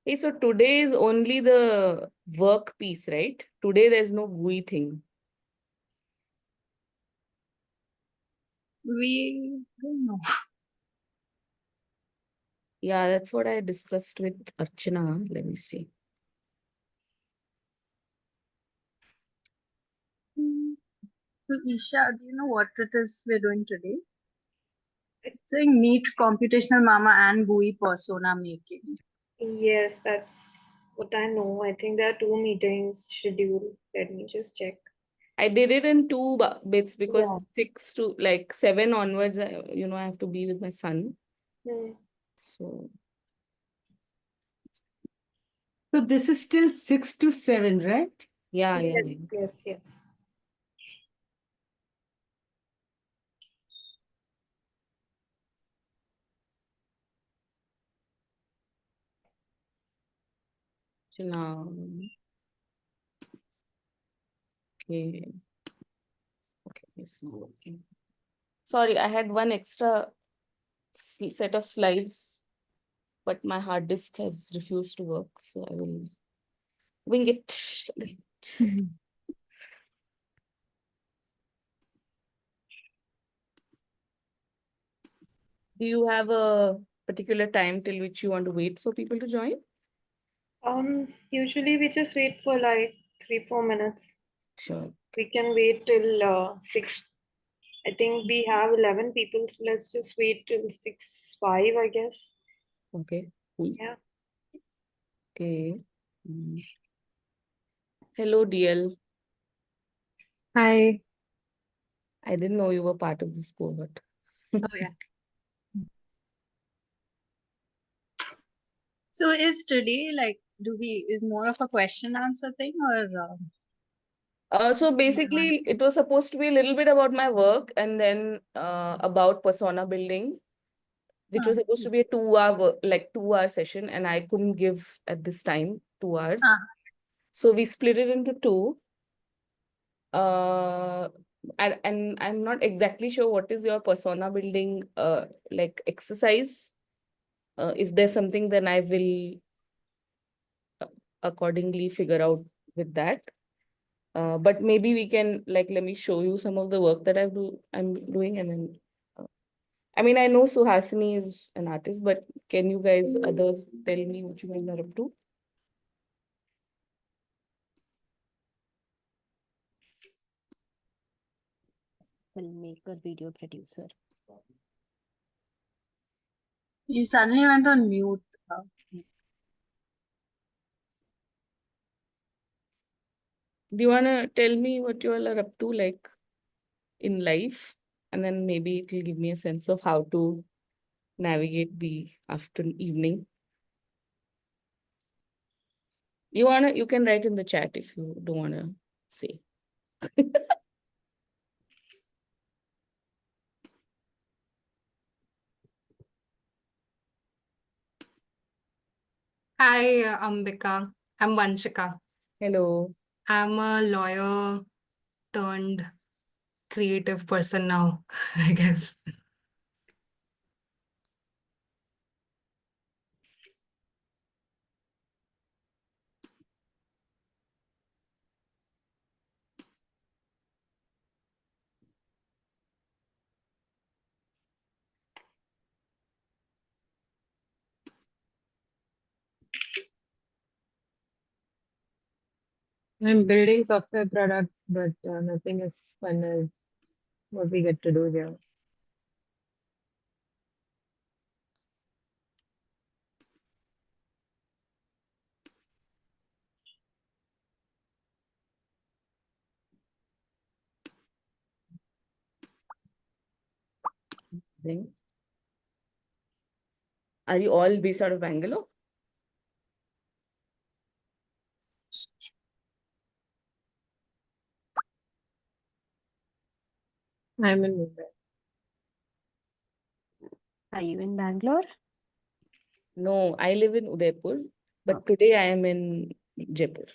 Hey, so today is only the work piece, right? Today there's no GUI thing. We don't know. Yeah, that's what I discussed with Archana. Let me see. So Isha, do you know what it is we're doing today? It's saying meet computational mama and GUI persona making. Yes, that's what I know. I think there are 2 meetings scheduled. Let me just check. I did it in two bits Yeah. because 6 to like 7 onwards, I have to be with my son. Hmm. So So this is still 6 to 7, right? yeah. Yes. So now, okay. Okay, it's not working. Sorry, I had one extra set of slides, but my hard disk has refused to work, so I will wing it. Do you have a particular time till which you want to wait for people to join? Usually we just wait for like 3-4 minutes. Sure. We can wait till 6. I think we have 11 people, so let's just wait till 6:05, I guess. Okay. Cool. Yeah. Okay. Hello, DL. Hi. I didn't know you were part of this cohort. Oh yeah. So is today like is more of a question answer thing or So basically, it was supposed to be a little bit about my work and then about persona building, which was supposed to be a 2-hour session, and I couldn't give at this time 2 hours. So we split it into two. And I'm not exactly sure what is your persona building like exercise. If there's something, then I will accordingly figure out with that. But maybe we can let me show you some of the work that I'm doing, and then I mean, I know Suhasini is an artist, but can you guys others tell me what you guys are up to? Filmmaker, video producer. you suddenly went on mute? Do you wanna tell me what you all are up to, like in life, and then maybe it will give me a sense of how to navigate the afternoon evening. You can write in the chat if you don't wanna say. Hi, Ambika. I'm Vanshika. Hello. I'm a lawyer turned creative person now, I guess. I'm building software products, but nothing as fun as what we get to do here. Then, are you all based out of Bangalore? I'm in Mumbai. Are you in Bangalore? No, I live in Udaipur, but today I am in Jaipur.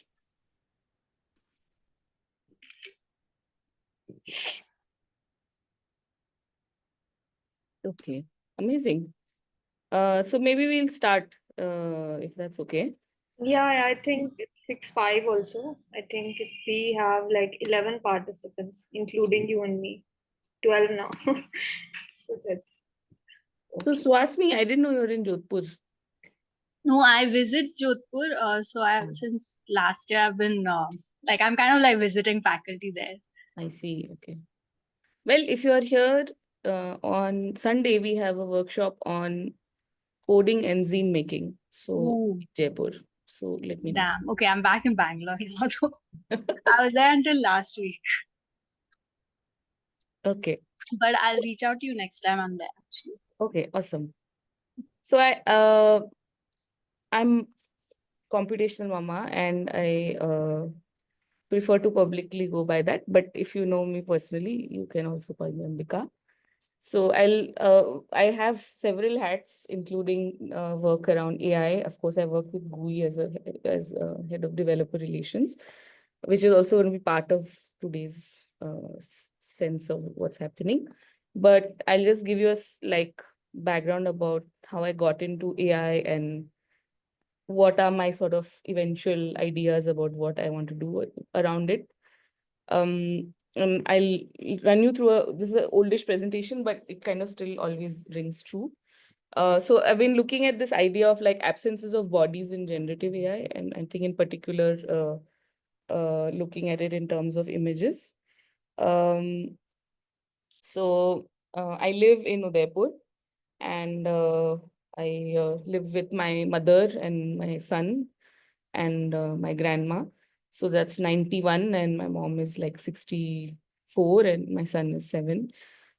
Okay, amazing. So maybe we'll start. if that's okay. Yeah, I think it's 6-5 also. I think we have like 11 participants, including you and me. 12 now. So that's So okay. Swasni, I didn't know you're in Jodhpur. No, I visit Jodhpur. Since last year I've been I'm kind of like visiting faculty there. I see. Okay. Well, if you are here on Sunday, we have a workshop on coding and zine making. So Ooh, Jaipur. So let me know. damn. Okay, I'm back in Bangalore now though. I was there until last week, Okay. but I'll reach out to you next time I'm there actually. Okay. Awesome. So I'm computational mama, and I prefer to publicly go by that. But if you know me personally, you can also call me Ambika. So I have several hats, including work around AI. Of course, I work with GUI as head of developer relations, which is also going to be part of today's sense of what's happening. But I'll just give you like background about how I got into AI and what are my sort of eventual ideas about what I want to do around it. And I'll run you through this is an oldish presentation, but it kind of still always rings true. So I've been looking at this idea of like absences of bodies in generative AI, and I think in particular, looking at it in terms of images. Um, so I live in Udaipur, and I live with my mother and my son and my grandma. So that's 91, and my mom is like 64, and my son is 7.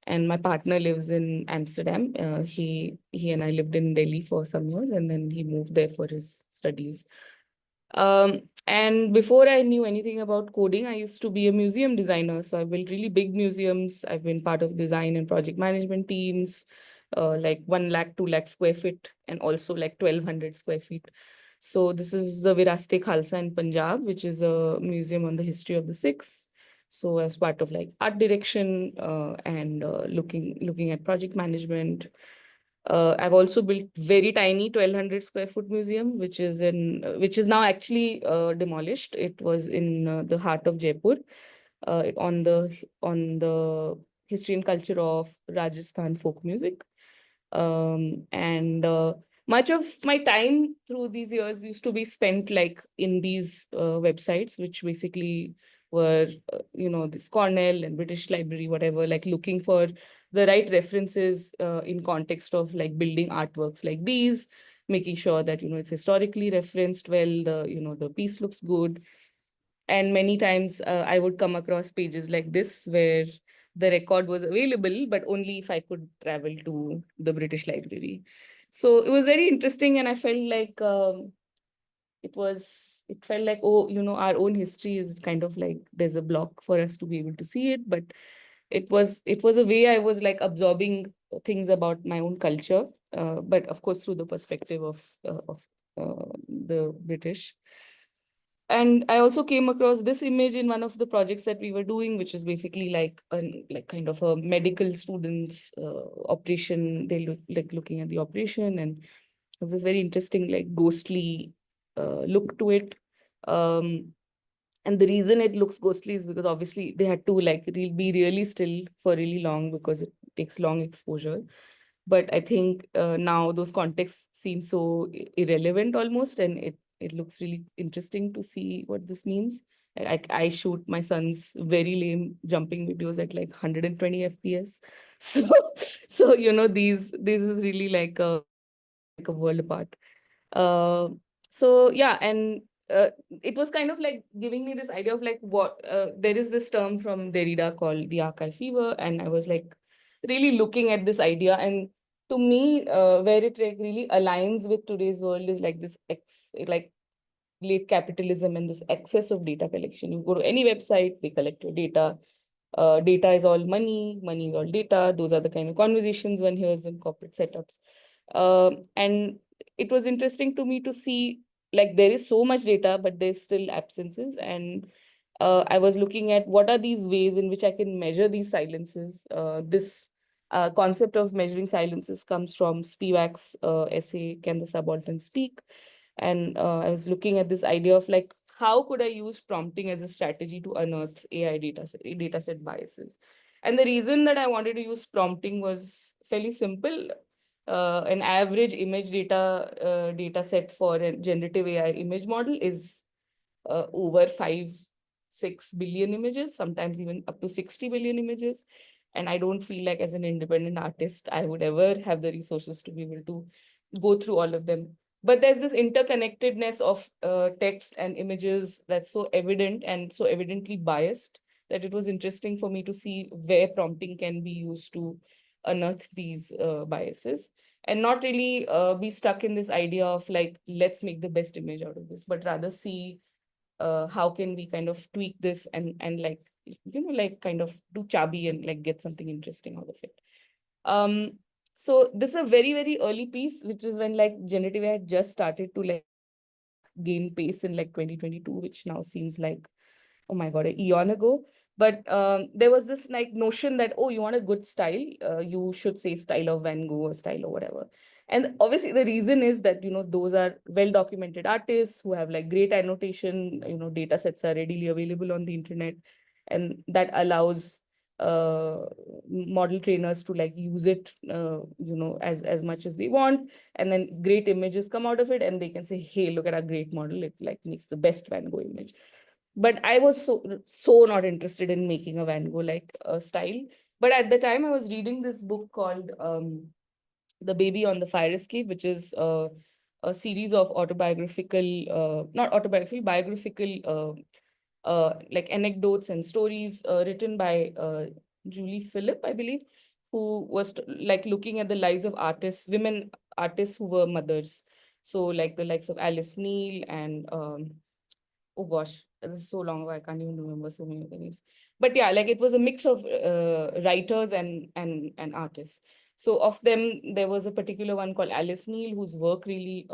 And my partner lives in Amsterdam. He and I lived in Delhi for some years, and then he moved there for his studies. And before I knew anything about coding, I used to be a museum designer. So I built really big museums. I've been part of design and project management teams, like 1 lakh, 2 lakh square feet, and also like 1,200 square feet. So this is the Viraste Khalsa in Punjab, which is a museum on the history of the Sikhs. So as part of like art direction and looking at project management, I've also built very tiny 1,200 square foot museum, which is now actually demolished. It was in the heart of Jaipur, on the history and culture of Rajasthan folk music. And much of my time through these years used to be spent like in these websites, which basically were, this Cornell and British Library, whatever, like looking for the right references in context of like building artworks like these, making sure that, it's historically referenced well, the piece looks good. And many times I would come across pages like this where the record was available, but only if I could travel to the British Library. So it was very interesting, and I felt like it felt like, oh, our own history is kind of like there's a block for us to be able to see it. But it was a way I was like absorbing things about my own culture, but of course through the perspective of the British. And I also came across this image in one of the projects that we were doing, which is basically like kind of a medical students operation. They look like looking at the operation, and there's this very interesting like ghostly look to it. Um, and the reason it looks ghostly is because obviously they had to like be really still for really long because it takes long exposure. But I think now those contexts seem so irrelevant almost, and it looks really interesting to see what this means. I shoot my son's very lame jumping videos at like 120 FPS. So these is really like a world apart. Uh, so yeah, and it was kind of like giving me this idea of like what there is this term from Derrida called the archive fever, and I was like really looking at this idea. And to me, where it like really aligns with today's world is like this like late capitalism and this excess of data collection. You go to any website, they collect your data. Data is all money, money is all data. Those are the kind of conversations one hears in corporate setups. And it was interesting to me to see like there is so much data, but there's still absences. And I was looking at what are these ways in which I can measure these silences. This concept of measuring silences comes from Spivak's essay, Can the Subaltern Speak? And I was looking at this idea of like, how could I use prompting as a strategy to unearth AI dataset biases? And the reason that I wanted to use prompting was fairly simple. An average image data set for a generative AI image model is over 5-6 billion images, sometimes even up to 60 billion images. And I don't feel like as an independent artist, I would ever have the resources to be able to go through all of them. But there's this interconnectedness of text and images that's so evident and so evidently biased that it was interesting for me to see where prompting can be used to unearth these biases and not really be stuck in this idea of like, let's make the best image out of this, but rather see how can we kind of tweak this and like, like kind of do chubby and like get something interesting out of it. So this is a very, very early piece, which is when like generative AI had just started to like gain pace in like 2022, which now seems like, oh my God, an eon ago. But there was this like notion that, oh, you want a good style, you should say style of Van Gogh or style or whatever. And obviously the reason is that, those are well-documented artists who have like great annotation, data sets are readily available on the internet. And that allows model trainers to like use it, as much as they want. And then great images come out of it and they can say, hey, look at our great model. It like makes the best Van Gogh image. But I was so not interested in making a Van Gogh like style. But at the time I was reading this book called The Baby on the Fire Escape, which is a series of not autobiographical, biographical like anecdotes and stories written by Julie Phillip, I believe, who was like looking at the lives of artists, women artists who were mothers. So like the likes of Alice Neal and oh gosh, this is so long ago, I can't even remember so many of the names. But yeah, like it was a mix of writers and artists. So of them, there was a particular one called Alice Neal, whose work really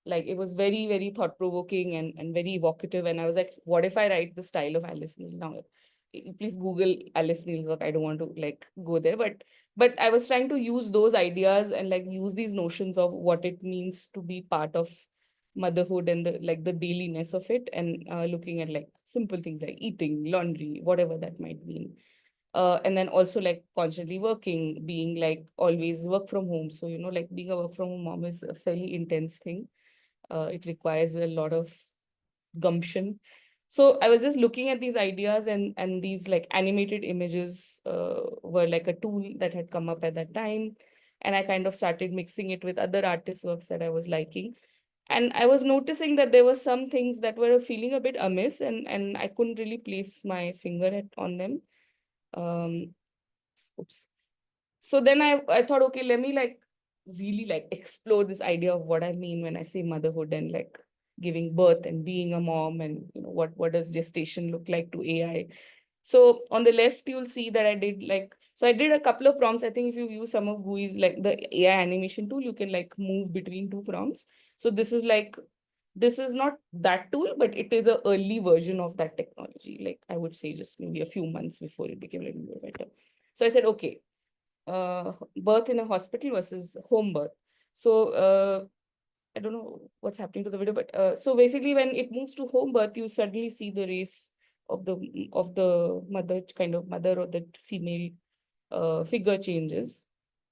like it was very, very thought-provoking and very evocative. And I was like, what if I write the style of Alice Neal? Now, please Google Alice Neal's work. I don't want to like go there, but I was trying to use those ideas and like use these notions of what it means to be part of motherhood and the dailiness of it, and looking at like simple things like eating, laundry, whatever that might mean. And then also like constantly working, being like always work from home. So, like being a work from home mom is a fairly intense thing. It requires a lot of gumption. So I was just looking at these ideas, and these like animated images were like a tool that had come up at that time. And I kind of started mixing it with other artists' works that I was liking. And I was noticing that there were some things that were feeling a bit amiss, and I couldn't really place my finger on them. Um, oops. So then I thought, okay, let me like really like explore this idea of what I mean when I say motherhood and like giving birth and being a mom, and what does gestation look like to AI. So on the left, you'll see that I did a couple of prompts. I think if you use some of GUI's, like the AI animation tool, you can like move between two prompts. So this is not that tool, but it is a early version of that technology. Like I would say just maybe a few months before it became a little bit better. So I said, okay, birth in a hospital versus home birth. So I don't know what's happening to the video, but so basically when it moves to home birth, you suddenly see the race of the mother, kind of mother or the female figure changes.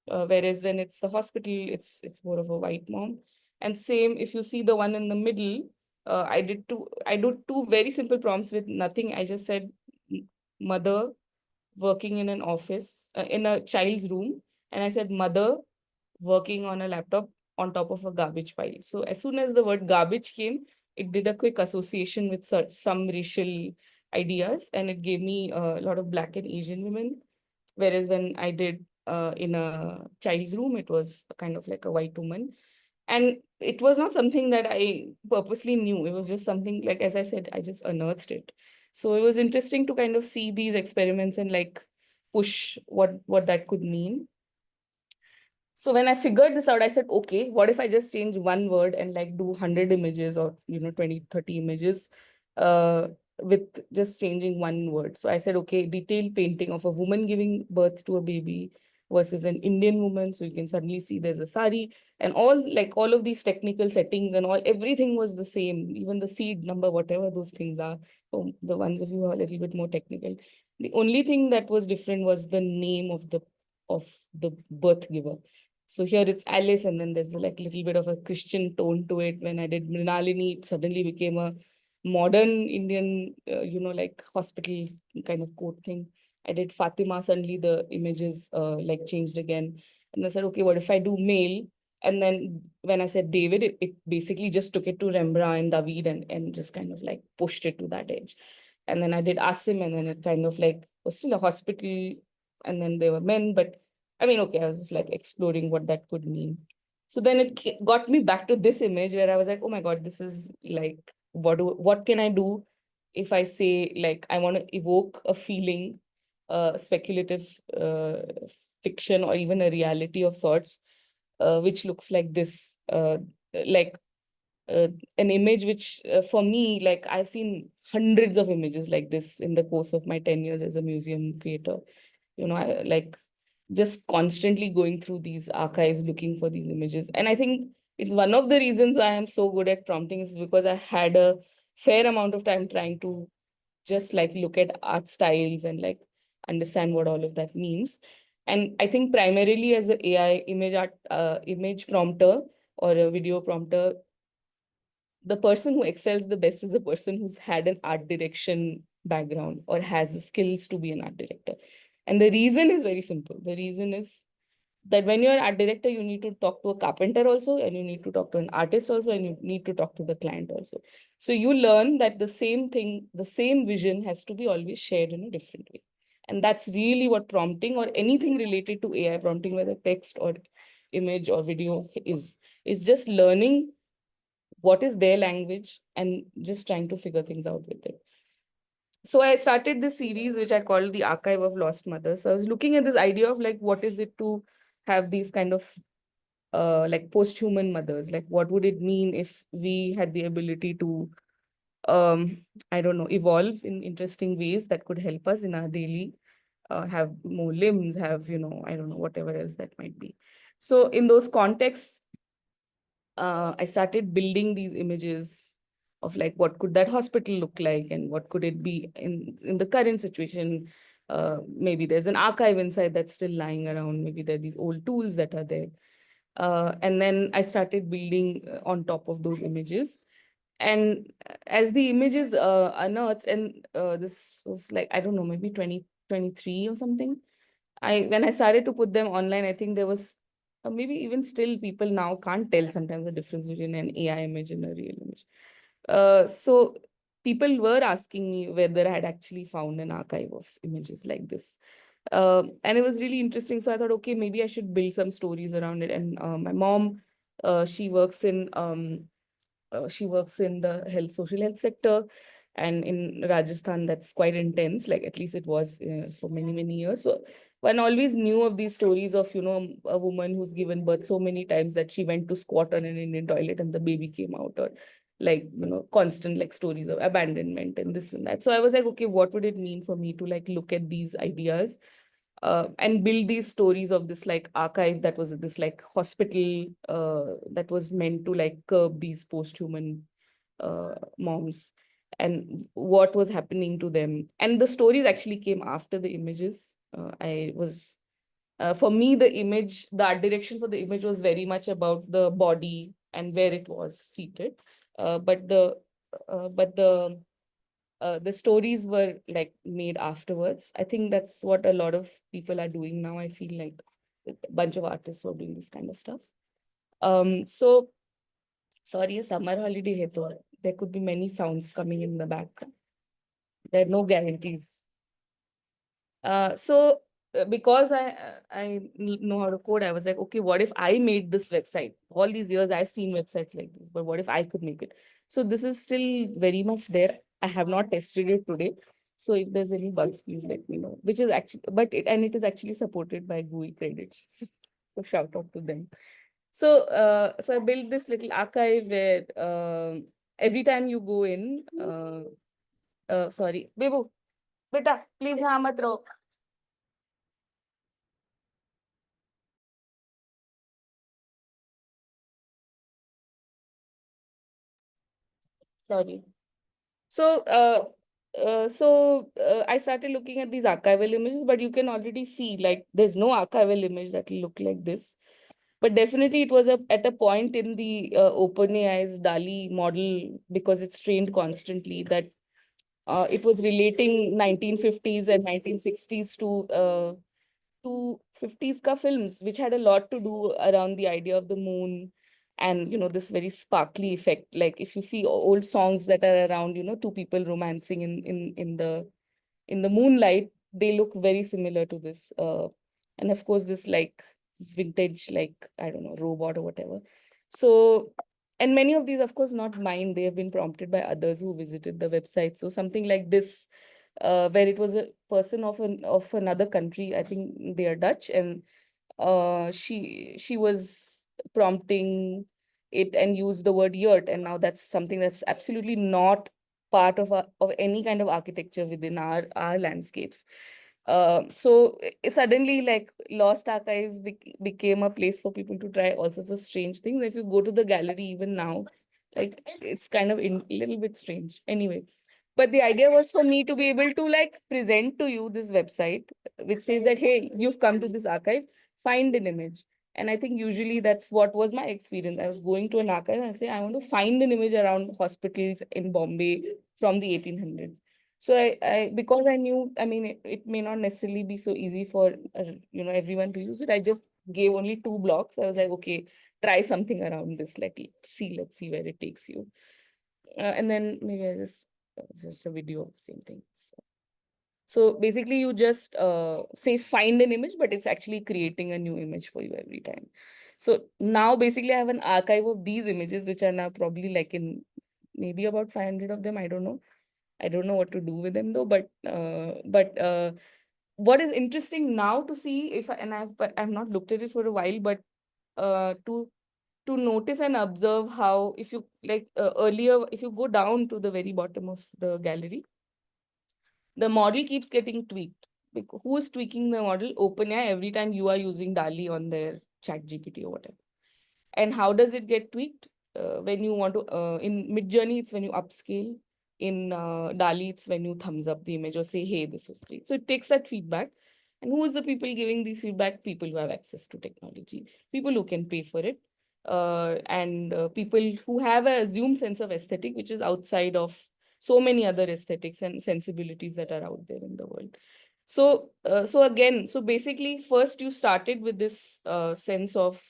Whereas when it's the hospital, it's more of a white mom. And same if you see the one in the middle, I did two very simple prompts with nothing. I just said mother working in an office, in a child's room. And I said, mother working on a laptop on top of a garbage pile. So as soon as the word garbage came, it did a quick association with some racial ideas, and it gave me a lot of Black and Asian women. Whereas when I did in a child's room, it was kind of like a white woman. And it was not something that I purposely knew. It was just something, like, as I said, I just unearthed it. So it was interesting to kind of see these experiments and like push what that could mean. So when I figured this out, I said, okay, what if I just change one word and like do 100 images or 20, 30 images with just changing one word. So I said, okay, detailed painting of a woman giving birth to a baby versus an Indian woman. So you can suddenly see there's a sari and all of these technical settings and everything was the same, even the seed number, whatever those things are. So the ones of you who are a little bit more technical. The only thing that was different was the name of the birth giver. So here it's Alice, and then there's like a little bit of a Christian tone to it. When I did Mrinalini, it suddenly became a modern Indian, like hospital kind of coat thing. I did Fatima, suddenly the images like changed again. And I said, okay, what if I do male? And then when I said David, it basically just took it to Rembrandt and David and just kind of like pushed it to that edge. And then I did Asim, and then it kind of like was still a hospital, and then there were men, but I mean, okay, I was just like exploring what that could mean. So then it got me back to this image where I was like, oh my God, this is like, what can I do if I say like I want to evoke a feeling, speculative fiction or even a reality of sorts, which looks like this, like uh, an image which for me, like I've seen hundreds of images like this in the course of my 10 years as a museum creator. I like just constantly going through these archives looking for these images. And I think it's one of the reasons I am so good at prompting is because I had a fair amount of time trying to just like look at art styles and like understand what all of that means. And I think primarily as an AI image prompter or a video prompter, the person who excels the best is the person who's had an art direction background or has the skills to be an art director. And the reason is very simple. The reason is that when you're an art director, you need to talk to a carpenter also, and you need to talk to an artist also, and you need to talk to the client also. So you learn that the same thing, the same vision has to be always shared in a different way. And that's really what prompting or anything related to AI prompting, whether text or image or video is just learning what is their language and just trying to figure things out with it. So I started this series, which I called the Archive of Lost Mothers. So I was looking at this idea of like, what is it to have these kind of like post-human mothers? Like, what would it mean if we had the ability to, I don't know, evolve in interesting ways that could help us in our daily, have more limbs, have, I don't know, whatever else that might be. So in those contexts, I started building these images of like what could that hospital look like and what could it be in the current situation. Maybe there's an archive inside that's still lying around. Maybe there are these old tools that are there. And then I started building on top of those images. And as the images unearthed, and this was like, I don't know, maybe 2023 or something. When I started to put them online, I think there was maybe even still people now can't tell sometimes the difference between an AI image and a real image. So people were asking me whether I had actually found an archive of images like this. And it was really interesting. So I thought, okay, maybe I should build some stories around it. And my mom, she works in the social health sector. And in Rajasthan, that's quite intense, like at least it was for many, many years. So one always knew of these stories of, a woman who's given birth so many times that she went to squat on an Indian toilet and the baby came out, or like, constant like stories of abandonment and this and that. So I was like, okay, what would it mean for me to like look at these ideas and build these stories of this like archive that was this like hospital that was meant to like curb these post-human moms and what was happening to them. And the stories actually came after the images. For me, the art direction for the image was very much about the body and where it was seated. But the stories were like made afterwards. I think that's what a lot of people are doing now. I feel like a bunch of artists were doing this kind of stuff. So sorry, a summer holiday hai to there could be many sounds coming in the back. There are no guarantees. Because I know how to code, I was like, okay, what if I made this website? All these years I've seen websites like this, but what if I could make it? So this is still very much there. I have not tested it today. So if there's any bugs, please let me know. Which is actually, it is actually supported by GUI credits. So shout out to them. So I built this little archive where every time you go in, sorry, Bebu, beta, please यहाँ मत रहो. Sorry. So, I started looking at these archival images, but you can already see like there's no archival image that will look like this. But definitely it was at a point in the OpenAI's DALI model, because it's trained constantly, that it was relating 1950s and 1960s to 50s ka films, which had a lot to do around the idea of the moon and, this very sparkly effect. Like if you see old songs that are around, two people romancing in the moonlight, they look very similar to this. And of course, this vintage, like, I don't know, robot or whatever. So, and many of these, of course, not mine. They have been prompted by others who visited the website. So something like this, where it was a person of another country, I think they are Dutch, and she was prompting it and used the word yurt, and now that's something that's absolutely not part of any kind of architecture within our landscapes. So suddenly, like, Lost Archives became a place for people to try all sorts of strange things. If you go to the gallery even now, like, it's kind of a little bit strange. Anyway, but the idea was for me to be able to, like, present to you this website which says that, hey, you've come to this archive, find an image. And I think usually that's what was my experience. I was going to an archive and I say, I want to find an image around hospitals in Bombay from the 1800s. So because I knew, I mean, it may not necessarily be so easy for, everyone to use it. I just gave only 2 blocks. I was like, okay, try something around this. Like, let's see where it takes you. And then maybe it's just a video of the same thing. So basically you just say find an image, but it's actually creating a new image for you every time. So now basically I have an archive of these images, which are now probably like in maybe about 500 of them. I don't know. I don't know what to do with them though, but what is interesting now to see, but I've not looked at it for a while, but to notice and observe how, if you like, earlier, if you go down to the very bottom of the gallery, the model keeps getting tweaked. Who is tweaking the model? OpenAI, every time you are using DALI on their chat GPT or whatever. And how does it get tweaked? When you want to, in Midjourney, it's when you upscale. In DALI, it's when you thumbs up the image or say, hey, this was great. So it takes that feedback. And who is the people giving these feedback? People who have access to technology, people who can pay for it, and people who have a assumed sense of aesthetic, which is outside of so many other aesthetics and sensibilities that are out there in the world. So basically, first you started with this sense of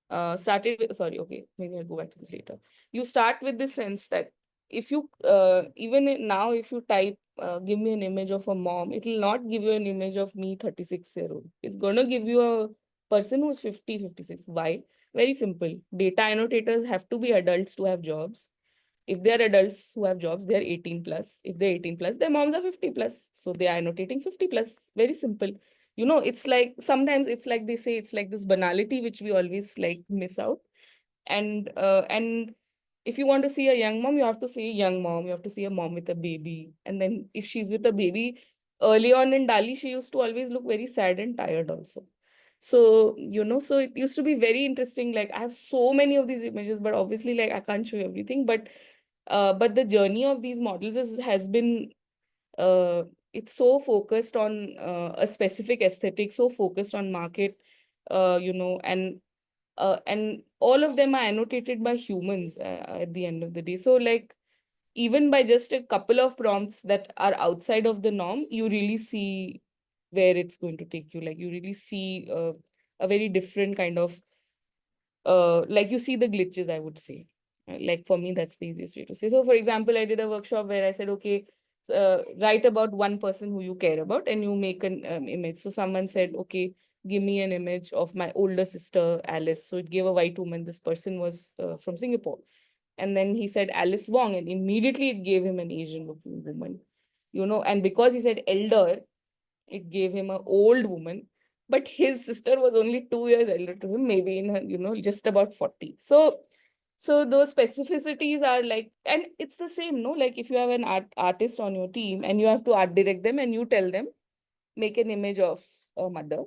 sorry, okay, maybe I'll go back to this later. You start with the sense that if you now if you type give me an image of a mom, it will not give you an image of me 36-year-old. It's going to give you a person who's 50, 56. Why? Very simple. Data annotators have to be adults to have jobs. If they're adults who have jobs, they're 18 plus. If they're 18 plus, their moms are 50 plus. So they are annotating 50 plus. Very simple. It's like, sometimes it's like they say, it's like this banality which we always like miss out. And if you want to see a young mom, you have to see a young mom. You have to see a mom with a baby. And then if she's with a baby, early on in DALI, she used to always look very sad and tired also. So, so it used to be very interesting. Like, I have so many of these images, but obviously, like, I can't show you everything. But the journey of these models has been, uh, it's so focused on a specific aesthetic, so focused on market, and all of them are annotated by humans at the end of the day. So, like, even by just a couple of prompts that are outside of the norm, you really see where it's going to take you. Like, you really see a very different kind of, like, you see the glitches, I would say. Like, for me, that's the easiest way to say. So, for example, I did a workshop where I said, okay, write about one person who you care about and you make an image. So someone said, okay, give me an image of my older sister, Alice. So it gave a white woman. This person was from Singapore. And then he said Alice Wong, and immediately it gave him an Asian looking woman. And because he said elder, it gave him an old woman. But his sister was only 2 years elder to him, maybe in her, just about 40. So So those specificities are like, and it's the same, no? Like if you have an artist on your team and you have to art direct them and you tell them, make an image of a mother,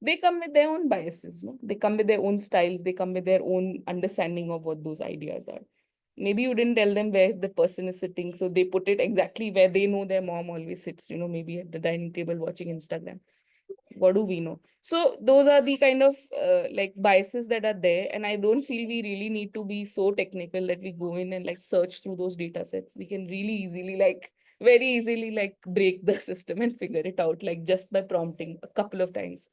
they come with their own biases, no? They come with their own styles, they come with their own understanding of what those ideas are. Maybe you didn't tell them where the person is sitting, so they put it exactly where they know their mom always sits, maybe at the dining table watching Instagram. What do we know? So those are the kind of like biases that are there, and I don't feel we really need to be so technical that we go in and like search through those data sets. We can really easily, like very easily, like break the system and figure it out, like just by prompting a couple of times.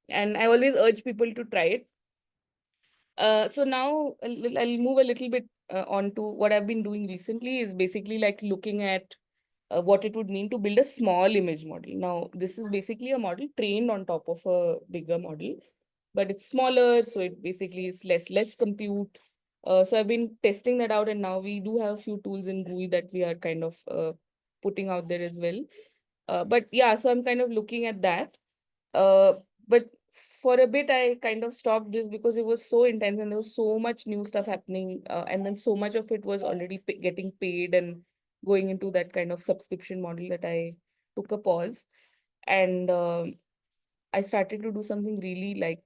And I always urge people to try it. So now I'll move a little bit on to what I've been doing recently, is basically like looking at what it would mean to build a small image model. Now, this is basically a model trained on top of a bigger model, but it's smaller, so it basically is less compute. So I've been testing that out, and now we do have a few tools in GUI that we are kind of putting out there as well. But yeah, so I'm kind of looking at that. But for a bit, I kind of stopped this because it was so intense and there was so much new stuff happening. And then so much of it was already getting paid and going into that kind of subscription model that I took a pause. And I started to do something really like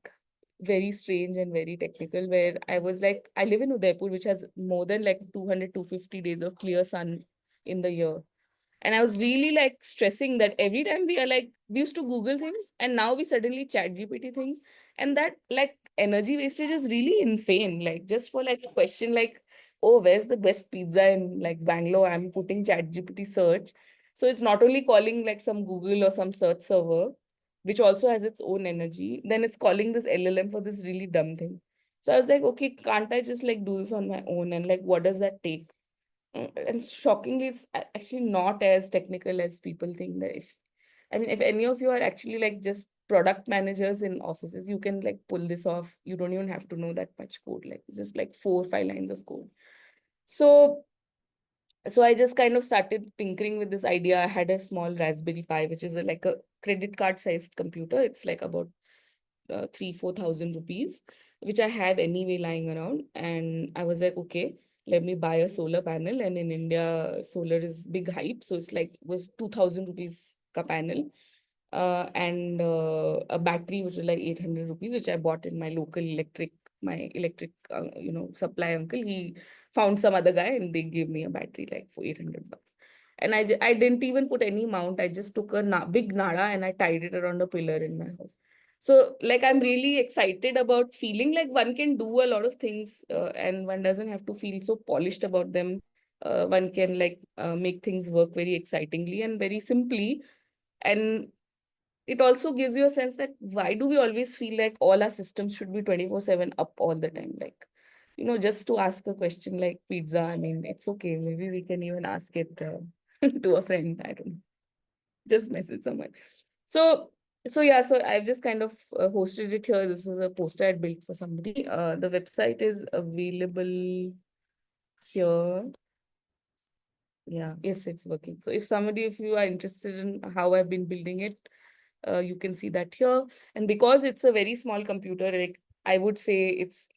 very strange and very technical, where I was like, I live in Udaipur, which has more than like 200, 250 days of clear sun in the year. And I was really like stressing that every time we are like, we used to Google things and now we suddenly chat GPT things. And that like energy wastage is really insane. Like just for like a question like, oh, where's the best pizza in like Bangalore? I'm putting chat GPT search. So it's not only calling like some Google or some search server, which also has its own energy, then it's calling this LLM for this really dumb thing. So I was like, okay, can't I just like do this on my own? And like, what does that take? And shockingly, it's actually not as technical as people think. That if any of you are actually like just product managers in offices, you can like pull this off. You don't even have to know that much code. Like it's just like 4 or 5 lines of code. So I just kind of started tinkering with this idea. I had a small Raspberry Pi, which is like a credit card sized computer. It's like about 3,000 4,000 rupees, which I had anyway lying around. And I was like, okay, let me buy a solar panel. And in India, solar is big hype. So it's like, was 2,000 rupees ka panel. And a battery, which was like 800 rupees, which I bought in my electric, supply uncle. He found some other guy and they gave me a battery like for 800 bucks. And I didn't even put any mount. I just took a big nada and I tied it around a pillar in my house. So like I'm really excited about feeling like one can do a lot of things and one doesn't have to feel so polished about them. One can like make things work very excitingly and very simply. And it also gives you a sense that why do we always feel like all our systems should be 24/7 up all the time? Like, just to ask a question like pizza, I mean, it's okay. Maybe we can even ask it to a friend. I don't know. Just message someone. So, yeah, so I've just kind of hosted it here. This was a poster I built for somebody. The website is available here. Yeah, yes, it's working. So if you are interested in how I've been building it, you can see that here. And because it's a very small computer, like I would say it's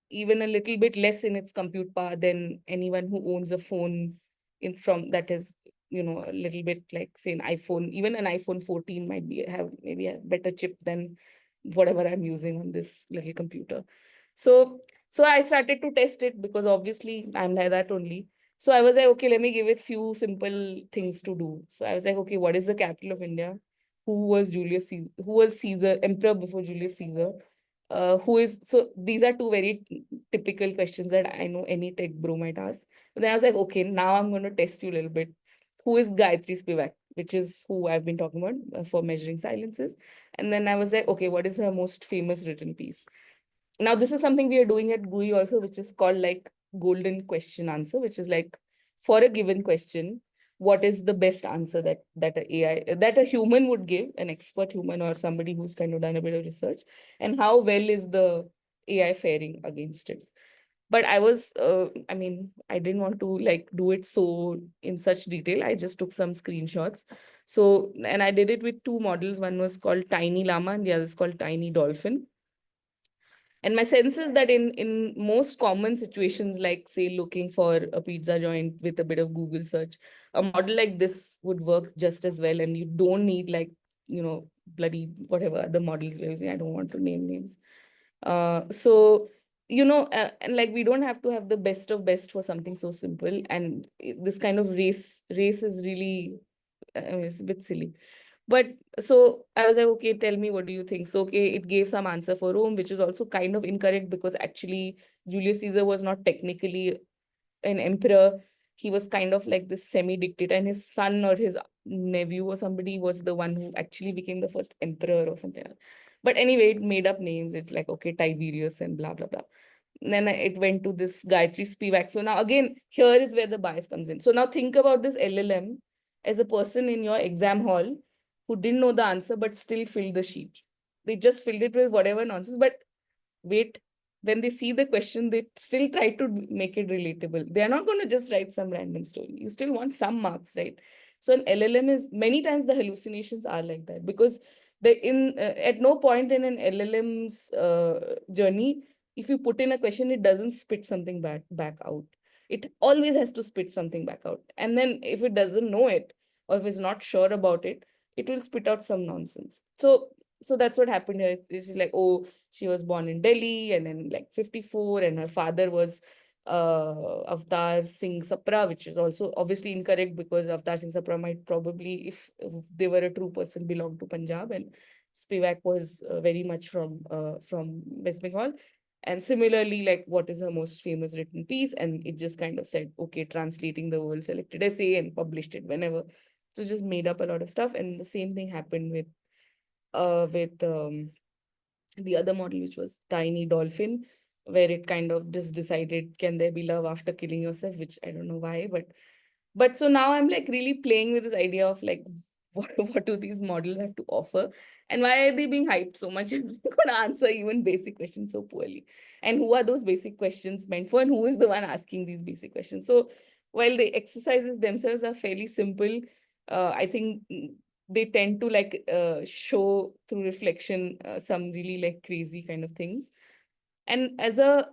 even a little bit less in its compute power than anyone who owns a phone from that is, a little bit like say an iPhone, even an iPhone 14 might have maybe a better chip than whatever I'm using on this little computer. So I started to test it because obviously I'm like that only. So I was like, okay, let me give it few simple things to do. So I was like, okay, what is the capital of India? Who was Julius Caesar? Who was Caesar, emperor before Julius Caesar? So these are two very typical questions that I know any tech bro might ask. But then I was like, okay, now I'm going to test you a little bit. Who is Gayatri Spivak, which is who I've been talking about for measuring silences. And then I was like, okay, what is her most famous written piece? Now, this is something we are doing at GUI also, which is called like golden question answer, which is like for a given question, what is the best answer that a human would give, an expert human or somebody who's kind of done a bit of research, and how well is the AI faring against it. But I didn't want to like do it so in such detail. I just took some screenshots. So, and I did it with two models. One was called Tiny Llama and the other is called Tiny Dolphin. And my sense is that in most common situations, like say looking for a pizza joint with a bit of Google search, a model like this would work just as well. And you don't need like, bloody whatever other models we're using. I don't want to name names. So, and like we don't have to have the best of best for something so simple. And this kind of race is really, I mean, it's a bit silly. But so I was like, okay, tell me, what do you think? So, okay, it gave some answer for Rome, which is also kind of incorrect because actually Julius Caesar was not technically an emperor. He was kind of like this semi-dictator, and his son or his nephew or somebody was the one who actually became the first emperor or something. But anyway, it made up names. It's like, okay, Tiberius and blah, blah, blah. And then it went to this Gayatri Spivak. So now again, here is where the bias comes in. So now think about this LLM as a person in your exam hall who didn't know the answer but still filled the sheet. They just filled it with whatever nonsense. But wait, when they see the question, they still try to make it relatable. They are not going to just write some random story. You still want some marks, right? So an LLM is, many times the hallucinations are like that, because at no point in an LLM's journey, if you put in a question, it doesn't spit something back out. It always has to spit something back out. And then if it doesn't know it, or if it's not sure about it, it will spit out some nonsense. So that's what happened here. It's like, oh, she was born in Delhi and in like 54, and her father was Avtar Singh Sapra, which is also obviously incorrect because Avtar Singh Sapra might probably, if they were a true person, belong to Punjab, and Spivak was very much from West Bengal. And similarly, like, what is her most famous written piece? And it just kind of said, okay, translating the world selected essay, and published it whenever. So just made up a lot of stuff. And the same thing happened with the other model, which was Tiny Dolphin, where it kind of just decided, can there be love after killing yourself? Which I don't know why, but so now I'm like really playing with this idea of like, what do these models have to offer, and why are they being hyped so much if they could answer even basic questions so poorly? And who are those basic questions meant for, and who is the one asking these basic questions? So while the exercises themselves are fairly simple, I think they tend to like show through reflection some really like crazy kind of things. And as a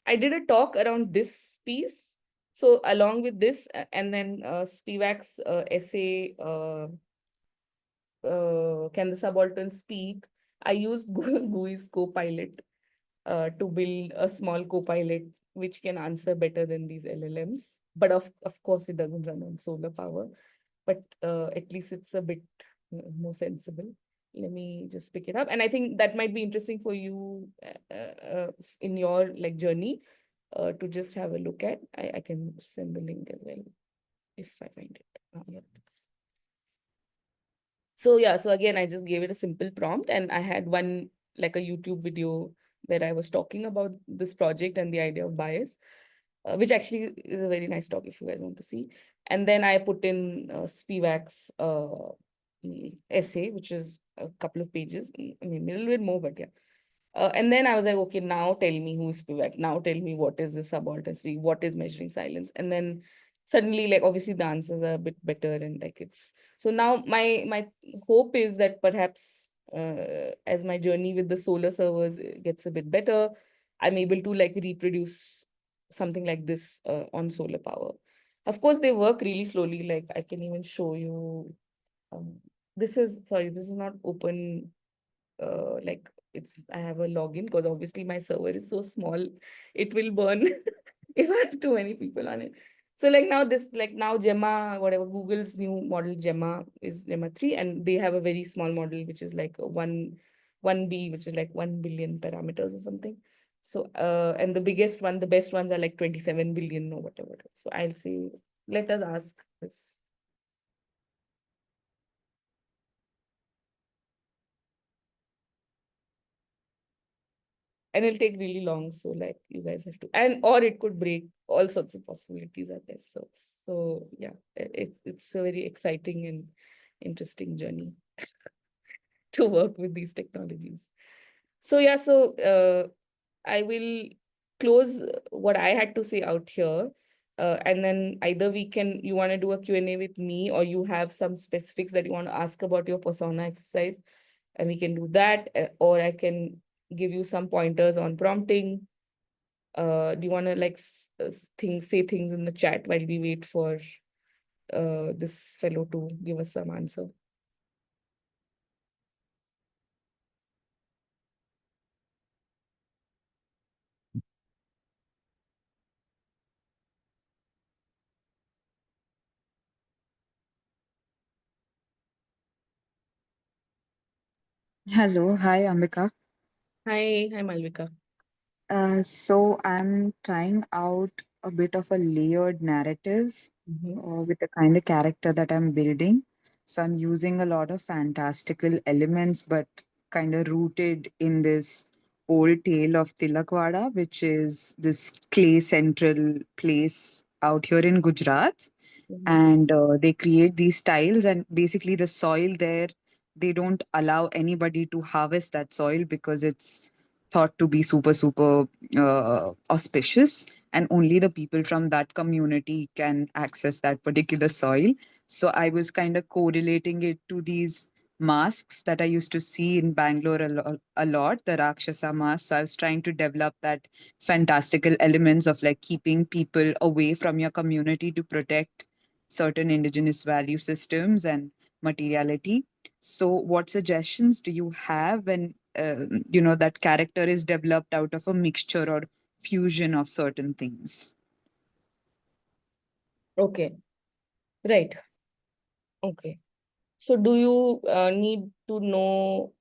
I did a talk around this piece. So along with this, and then Spivak's essay, Can the Subaltern Speak? I used GUI's Copilot to build a small Copilot which can answer better than these LLMs. But of course, it doesn't run on solar power. But at least it's a bit more sensible. Let me just pick it up. And I think that might be interesting for you in your like journey to just have a look at. I can send the link as well if I find it. Yeah, so yeah, so again, I just gave it a simple prompt, and I had one like a YouTube video where I was talking about this project and the idea of bias, which actually is a very nice talk if you guys want to see. And then I put in Spivak's essay, which is a couple of pages, I mean, a little bit more, but yeah. And then I was like, okay, now tell me who is Spivak. Now tell me what is the subaltern speak, what is measuring silence. And then suddenly, like, obviously the answers are a bit better, and like it's so now my hope is that perhaps as my journey with the solar servers gets a bit better, I'm able to like reproduce something like this on solar power. Of course, they work really slowly. Like I can even show you. This is sorry, this is not open. Like I have a login because obviously my server is so small, it will burn if I have too many people on it. So like now Gemma, whatever, Google's new model Gemma is Gemma 3, and they have a very small model which is like one B, which is like 1 billion parameters or something. So and the biggest one, the best ones are like 27 billion or whatever. So I'll say, let us ask this. And it'll take really long, so like you guys have to, or it could break. All sorts of possibilities are there. So yeah, it's a very exciting and interesting journey to work with these technologies. So yeah, so I will close what I had to say out here. And then either you want to do a Q&A with me, or you have some specifics that you want to ask about your persona exercise, and we can do that, or I can give you some pointers on prompting. Do you want to like say things in the chat while we wait for this fellow to give us some answer? Hello, hi Ambika. Hi, Malvika. So I'm trying out a bit of a layered narrative with the kind of character that I'm building. So I'm using a lot of fantastical elements, but kind of rooted in this old tale of Tilakwada, which is this clay central place out here in Gujarat. And they create these tiles, and basically the soil there, they don't allow anybody to harvest that soil because it's thought to be super auspicious, and only the people from that community can access that particular soil. So I was kind of correlating it to these masks that I used to see in Bangalore a lot, the Rakshasa mask. So I was trying to develop that fantastical elements of like keeping people away from your community to protect certain indigenous value systems and materiality. So what suggestions do you have when that character is developed out of a mixture or fusion of certain things? Okay, right. Okay. So do you need to know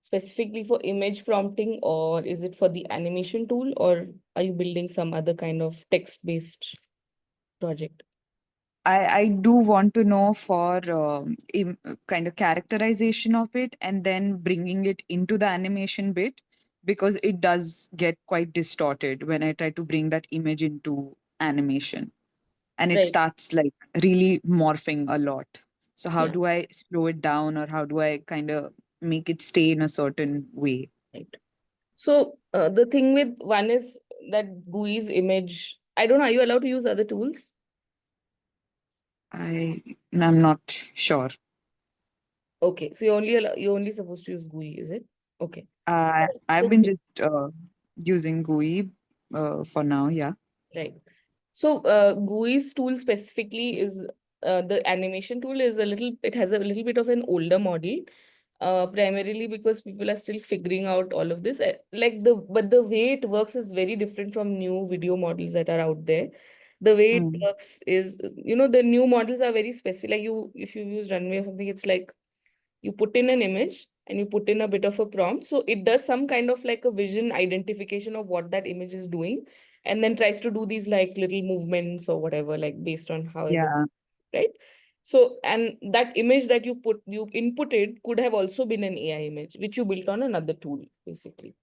specifically for image prompting, or is it for the animation tool, or are you building some other kind of text-based project? I do want to know for kind of characterization of it and then bringing it into the animation bit, because it does get quite distorted when I try to bring that image into animation, and it Right. starts like really morphing a lot. So how Yeah. do I slow it down, or how do I kind of make it stay in a certain way? Right. So the thing with one is that GUI's image. I don't know. Are you allowed to use other tools? I'm not sure. Okay. So you're only supposed to use GUI, is it? Okay. I've So been just using GUI for now. Yeah. right. So GUI's tool specifically is the animation tool is it has a little bit of an older model, primarily because people are still figuring out all of this. But the way it works is very different from new video models that are out there. The way it Mm. works is, the new models are very specific. Like if you use Runway or something, it's like you put in an image and you put in a bit of a prompt. So it does some kind of like a vision identification of what that image is doing, and then tries to do these like little movements or whatever, like based on however, Yeah. right? So, and that image that you inputted could have also been an AI image, which you built on another tool, basically,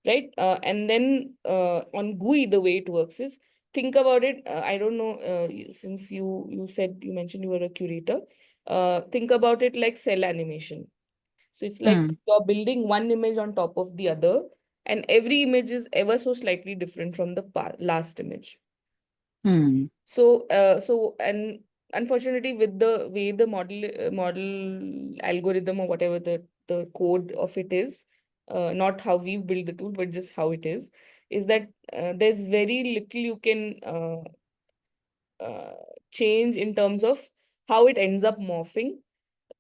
right? And then on GUI, the way it works is, think about it. I don't know, since you mentioned you were a curator. Think about it like cell animation. So it's like Mm. you're building one image on top of the other, and every image is ever so slightly different from the last image. Mm. So and unfortunately, with the way the model algorithm or whatever the code of it is, not how we've built the tool, but just how it is that there's very little you can uh, change in terms of how it ends up morphing,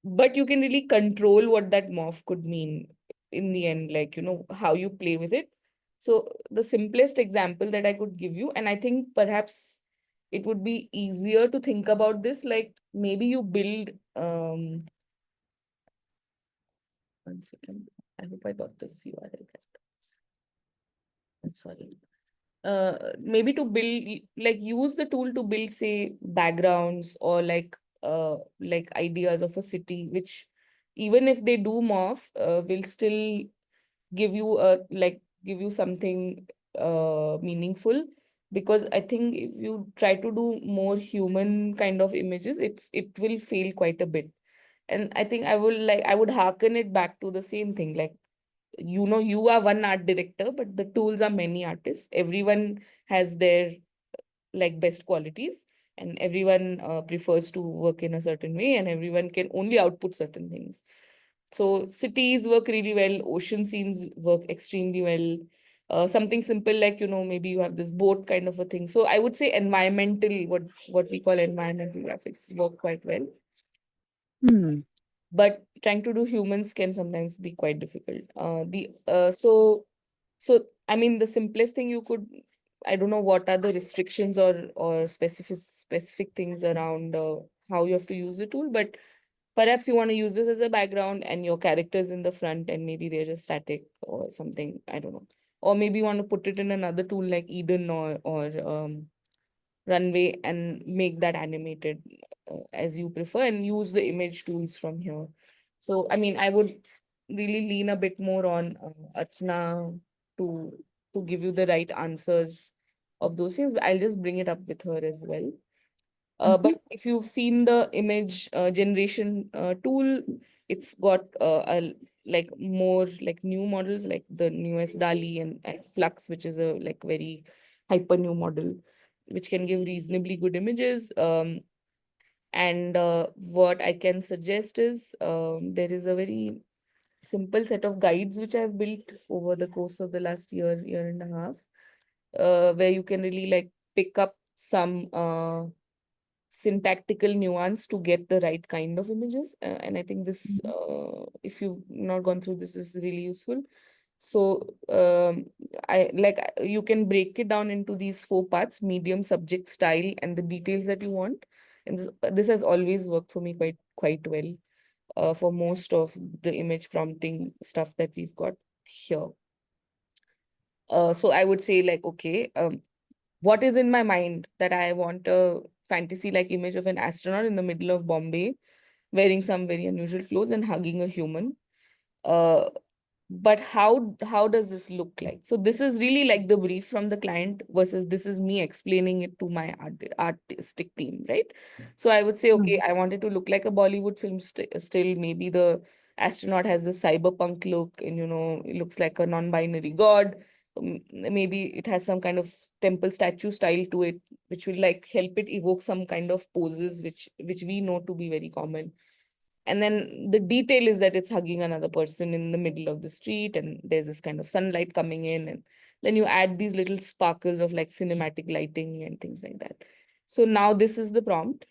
but you can really control what that morph could mean in the end, like, how you play with it. So the simplest example that I could give you, and I think perhaps it would be easier to think about this, like maybe you build, 1 second. I hope I got this URL right. I'm sorry. Maybe to build, like use the tool to build, say, backgrounds or like ideas of a city, which even if they do morph, will still give you something meaningful. Because I think if you try to do more human kind of images, it will fail quite a bit. And I think I would hearken it back to the same thing, like, you are one art director, but the tools are many artists. Everyone has their like best qualities, and everyone prefers to work in a certain way, and everyone can only output certain things. So cities work really well, ocean scenes work extremely well. Something simple like, maybe you have this boat kind of a thing. So I would say environmental, what we call environmental graphics work quite well. But trying to do humans can sometimes be quite difficult. I mean, the simplest thing you could, I don't know what are the restrictions or specific things around how you have to use the tool, but perhaps you want to use this as a background and your characters in the front, and maybe they're just static or something. I don't know. Or maybe you want to put it in another tool like Eden or Runway and make that animated as you prefer, and use the image tools from here. So, I mean, I would really lean a bit more on Archana to give you the right answers of those things. But I'll just bring it up with her as well. But if you've seen the image generation tool, it's got like more like new models, like the newest DALI and Flux, which is a like very hyper new model, which can give reasonably good images. And what I can suggest is there is a very simple set of guides which I've built over the course of the last year and a half, where you can really like pick up some syntactical nuance to get the right kind of images. And I think this, if you've not gone through this, is really useful. So you can break it down into these 4 parts: medium, subject, style, and the details that you want. And this has always worked for me quite well for most of the image prompting stuff that we've got here. So I would say like, okay, what is in my mind that I want a fantasy like image of an astronaut in the middle of Bombay wearing some very unusual clothes and hugging a human. Uh, but how does this look like? So this is really like the brief from the client versus this is me explaining it to my artistic team, right? So I would say, okay, I want it to look like a Bollywood film still. Maybe the astronaut has the cyberpunk look and, it looks like a non-binary god. Maybe it has some kind of temple statue style to it, which will like help it evoke some kind of poses which we know to be very common. And then the detail is that it's hugging another person in the middle of the street, and there's this kind of sunlight coming in, and then you add these little sparkles of like cinematic lighting and things like that. So now this is the prompt,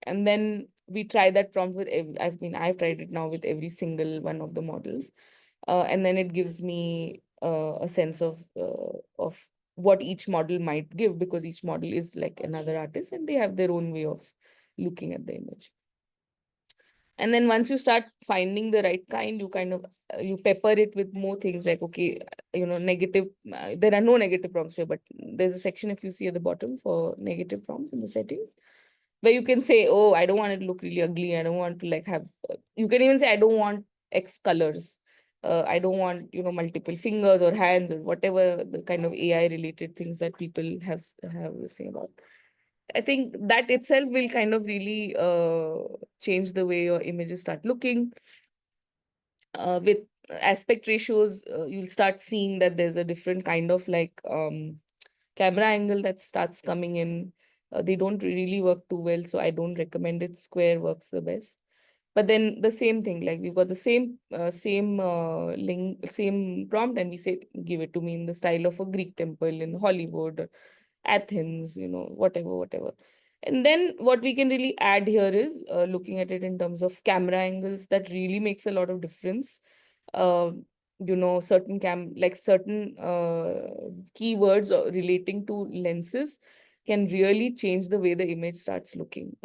and then we try that prompt with I've tried it now with every single one of the models, and then it gives me a sense of what each model might give, because each model is like another artist and they have their own way of looking at the image. And then once you start finding the right kind, you kind of you pepper it with more things like, okay, negative. There are no negative prompts here, but there's a section, if you see at the bottom, for negative prompts in the settings, where you can say, oh, I don't want it to look really ugly. I don't want to like have. You can even say, I don't want X colors. I don't want multiple fingers or hands or whatever the kind of AI related things that people have to say about. I think that itself will kind of really change the way your images start looking. With aspect ratios, you'll start seeing that there's a different kind of like camera angle that starts coming in. They don't really work too well, so I don't recommend it. Square works the best. But then the same thing, like we've got the same link, same prompt, and we say, give it to me in the style of a Greek temple in Hollywood, Athens, whatever. And then what we can really add here is looking at it in terms of camera angles. That really makes a lot of difference. Uh, certain keywords relating to lenses can really change the way the image starts looking.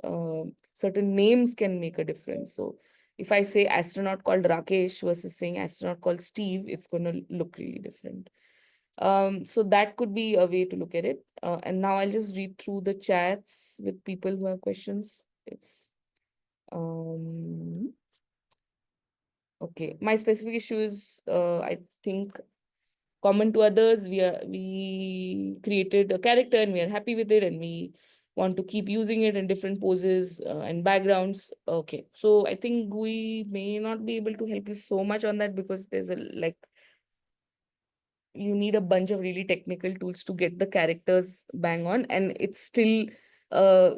Certain names can make a difference. So if I say astronaut called Rakesh versus saying astronaut called Steve, it's going to look really different. So that could be a way to look at it. And now I'll just read through the chats with people who have questions. Um, okay, my specific issue is, I think, common to others. We created a character and we are happy with it, and we want to keep using it in different poses and backgrounds. Okay, so I think we may not be able to help you so much on that, because there's you need a bunch of really technical tools to get the characters bang on, and it's still uh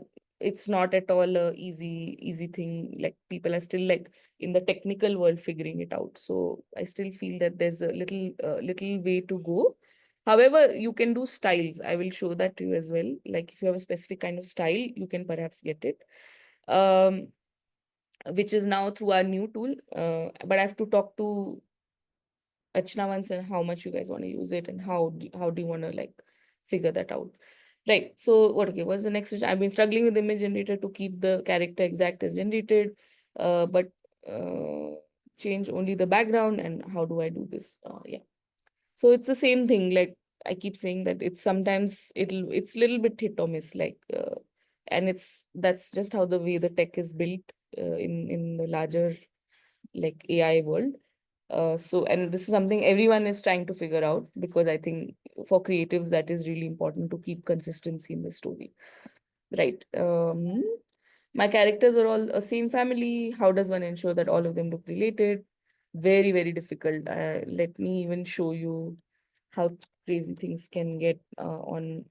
it's not at all a easy thing. Like people are still like in the technical world figuring it out. So I still feel that there's a little way to go. However, you can do styles. I will show that to you as well. Like if you have a specific kind of style, you can perhaps get it. Um, which is now through our new tool. But I have to talk to Achna once and how much you guys want to use it and how do you want to like figure that out. Right. So what okay, what's the next question? I've been struggling with image generator to keep the character exact as generated, but change only the background, and how do I do this? Yeah. So it's the same thing. Like I keep saying that it's sometimes it's a little bit hit or miss, like and that's just how the way the tech is built in the larger like AI world. So, and this is something everyone is trying to figure out, because I think for creatives that is really important to keep consistency in the story. Right. My characters are all a same family. How does one ensure that all of them look related? Very, very difficult. Let me even show you how crazy things can get on.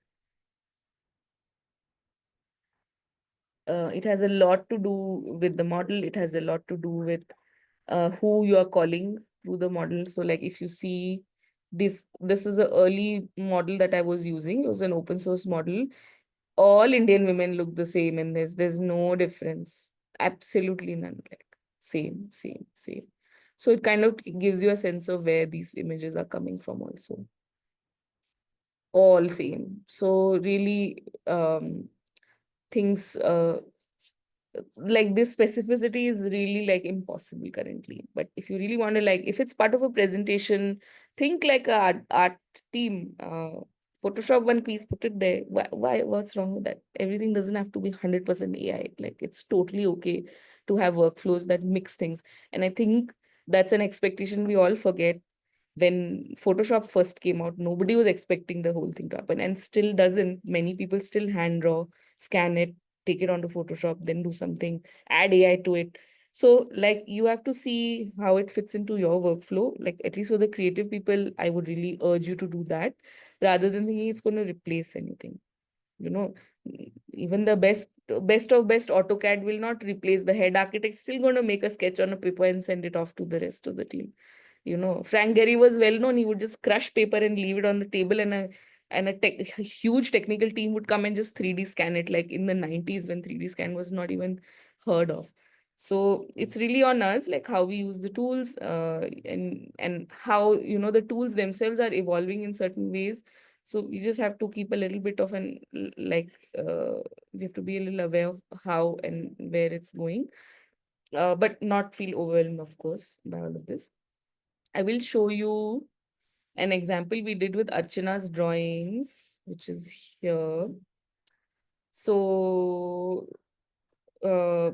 It has a lot to do with the model. It has a lot to do with who you are calling through the model. So like if you see this is an early model that I was using. It was an open source model. All Indian women look the same in this. There's no difference. Absolutely none. Like same. So it kind of gives you a sense of where these images are coming from also. All same. So really things like this specificity is really like impossible currently. But if you really want to like, if it's part of a presentation, think like a art team. Photoshop one piece, put it there. What's wrong with that? Everything doesn't have to be 100% AI. Like it's totally okay to have workflows that mix things. And I think that's an expectation we all forget. When Photoshop first came out, nobody was expecting the whole thing to happen, and still doesn't. Many people still hand draw, scan it, take it onto Photoshop, then do something, add AI to it. So like you have to see how it fits into your workflow. Like at least for the creative people, I would really urge you to do that rather than thinking it's going to replace anything. You know, even the best of best AutoCAD will not replace the head architect. Still going to make a sketch on a paper and send it off to the rest of the team. You know, Frank Gehry was well known. He would just crush paper and leave it on the table, and a huge technical team would come and just 3D scan it, like in the 90s when 3D scan was not even heard of. So it's really on us, like how we use the tools, and how, you know, the tools themselves are evolving in certain ways. So we just have to keep a little bit of an like we have to be a little aware of how and where it's going, but not feel overwhelmed, of course, by all of this. I will show you an example we did with Archana's drawings, which is here. So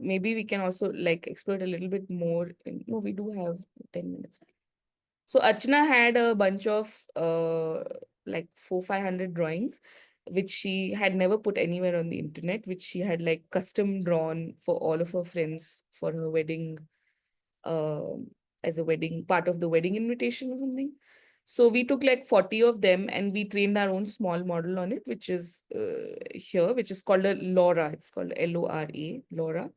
maybe we can also like explore it a little bit more. No, we do have 10 minutes. So Archana had a bunch of like 500 drawings, which she had never put anywhere on the internet, which she had like custom drawn for all of her friends for her wedding, um, as a wedding part of the wedding invitation or something. So we took like 40 of them and we trained our own small model on it, which is here, which is called a LoRa. It's called LORA, LoRa.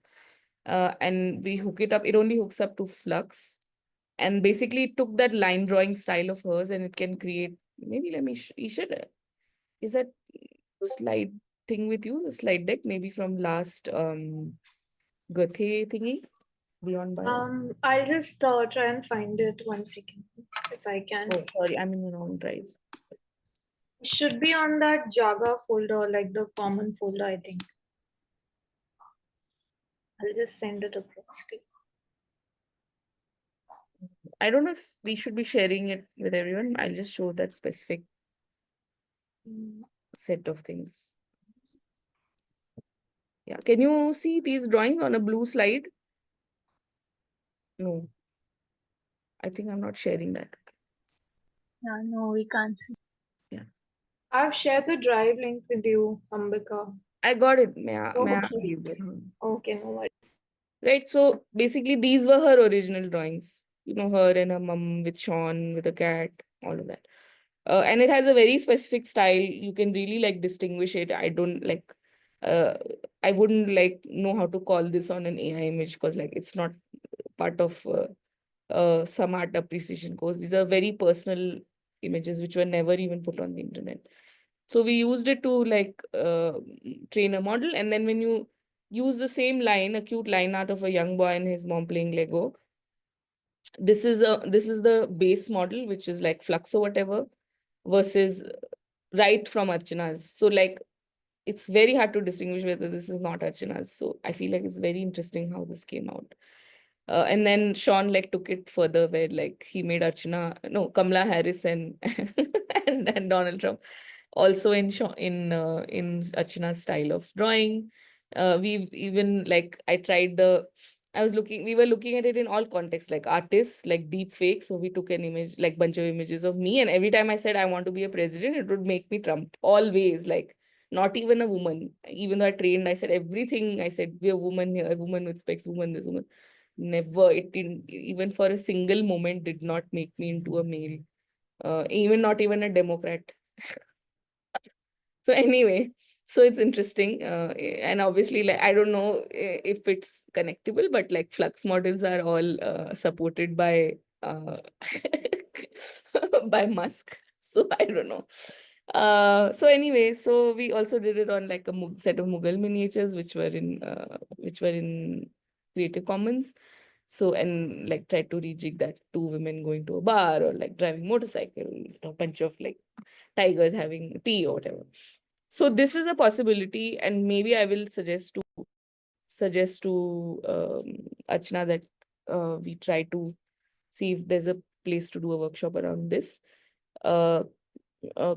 And we hook it up. It only hooks up to Flux. And basically it took that line drawing style of hers and it can create, maybe let me, is that slide thing with you, the slide deck, maybe from last Gathe thingy, Beyond Bias? I'll just try and find it 1 second if I can. Oh, sorry, I'm in the wrong drive. It should be on that Jaaga folder, like the common folder, I think. I'll just send it across. I don't know if we should be sharing it with everyone. I'll just show that specific set of things. Yeah. Can you see these drawings on a blue slide? No. I think I'm not sharing that. Yeah, no, we can't see. Yeah. I've shared the drive link with you, Ambika. I got it. May I Okay. leave it? Okay, no worries. Right. So basically, these were her original drawings. You know, her and her mum with Sean, with a cat, all of that. And it has a very specific style. You can really like distinguish it. I don't like, uh, I wouldn't like know how to call this on an AI image because like it's not part of some art appreciation course. These are very personal images which were never even put on the internet. So we used it to like train a model, and then when you use the same line, a cute line art of a young boy and his mom playing Lego, this is the base model, which is like Flux or whatever, versus right from Archana's. So like it's very hard to distinguish whether this is not Archana's. So I feel like it's very interesting how this came out. And then Sean like took it further where like he made Kamala Harris and and Donald Trump also in Archana's style of drawing. We've even like we were looking at it in all contexts, like artists, like deep fake. So we took an image, like bunch of images of me, and every time I said I want to be a president, it would make me Trump. Always, like not even a woman. Even though I trained, I said everything. I said be a woman here, a woman with specs, woman this, woman. Never, it didn't even for a single moment did not make me into a male. Even not even a Democrat. So anyway, so it's interesting, and obviously, like I don't know if it's connectable, but like flux models are all supported by by Musk. So I don't know. So anyway, so we also did it on like a set of Mughal miniatures, which were in Creative Commons. So and like tried to rejig that two women going to a bar or like driving motorcycle, a bunch of like tigers having tea or whatever. So this is a possibility, and maybe I will suggest to Archana that we try to see if there's a place to do a workshop around this. Uh, uh,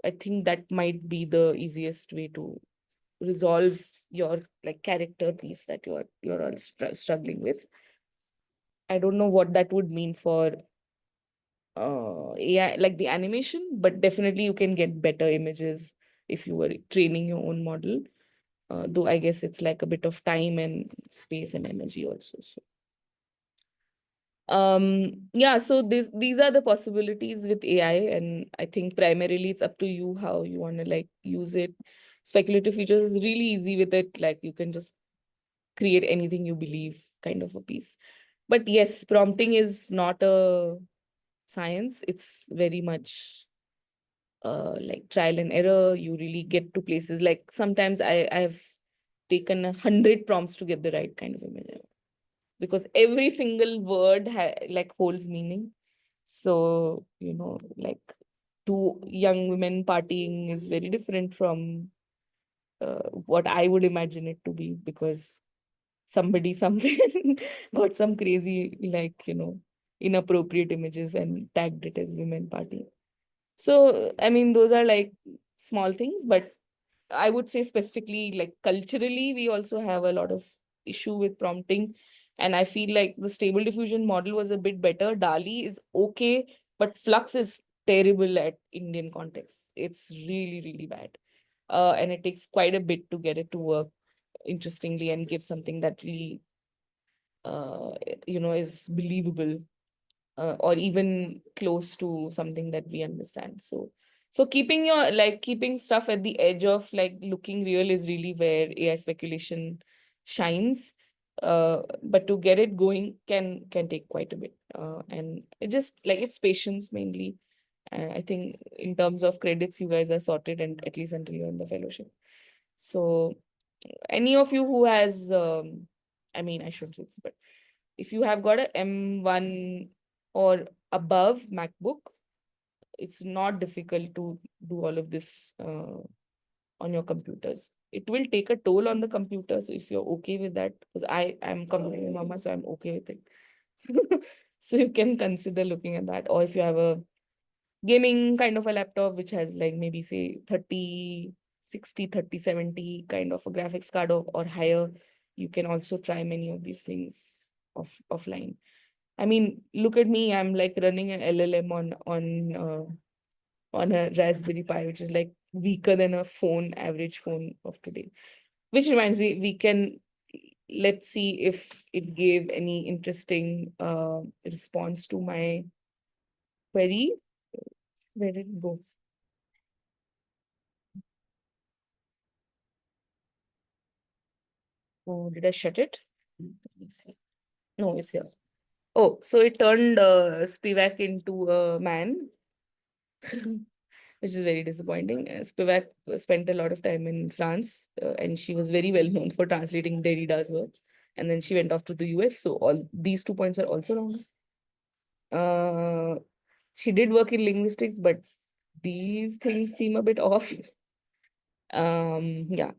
I think that might be the easiest way to resolve your like character piece that you're all struggling with. I don't know what that would mean for AI, like the animation, but definitely you can get better images if you were training your own model. Though I guess it's like a bit of time and space and energy also. So yeah, so these are the possibilities with AI, and I think primarily it's up to you how you want to like use it. Speculative features is really easy with it, like you can just create anything you believe kind of a piece. But yes, prompting is not a science. It's very much like trial and error. You really get to places like sometimes I've taken 100 prompts to get the right kind of image because every single word like holds meaning. So like two young women partying is very different from what I would imagine it to be, because somebody something got some crazy like inappropriate images and tagged it as women partying. So, I mean, those are like small things, but I would say specifically, like culturally, we also have a lot of issue with prompting. And I feel like the stable diffusion model was a bit better. DALI is okay, but Flux is terrible at Indian context. It's really, really bad. And it takes quite a bit to get it to work interestingly and give something that really, uh, is believable, or even close to something that we understand. So keeping stuff at the edge of like looking real is really where AI speculation shines. But to get it going can take quite a bit. And it just like it's patience mainly. I think in terms of credits, you guys are sorted, and at least until you're in the fellowship. So any of you who has I mean, I shouldn't say this, but if you have got a M1 or above MacBook, it's not difficult to do all of this on your computers. It will take a toll on the computer. So if you're okay with that, because I am computer mama, so I'm okay with it. So you can consider looking at that. Or if you have a gaming kind of a laptop, which has like maybe say 3060, 3070 kind of a graphics card or higher, you can also try many of these things offline. I mean, look at me. I'm like running an LLM on a Raspberry Pi, which is like weaker than a average phone of today. Which reminds me, let's see if it gave any interesting response to my query. Where did it go? Oh, did I shut it? Let me see. No, it's here. Oh, so it turned Spivak into a man, which is very disappointing. Spivak spent a lot of time in France, and she was very well known for translating Derrida's work. And then she went off to the US. So all these 2 points are also wrong. She did work in linguistics, but these things seem a bit off. Yeah,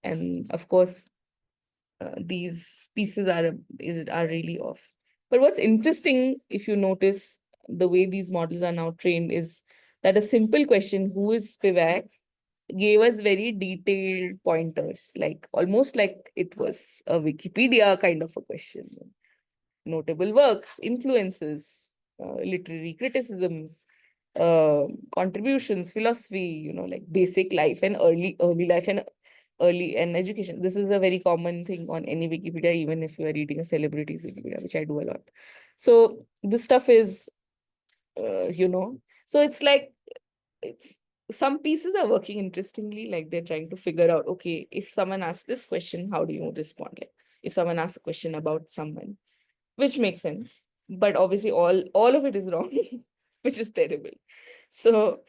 and of course, these pieces are really off. But what's interesting, if you notice the way these models are now trained, is that a simple question, who is Spivak, gave us very detailed pointers, like almost like it was a Wikipedia kind of a question. Notable works, influences, literary criticisms, contributions, philosophy, like basic life and early life and early and education. This is a very common thing on any Wikipedia, even if you are reading a celebrities Wikipedia, which I do a lot. So this stuff is, so it's like, it's some pieces are working interestingly, like they're trying to figure out, okay, if someone asks this question, how do you respond? Like if someone asks a question about someone, which makes sense, but obviously all of it is wrong, which is terrible. So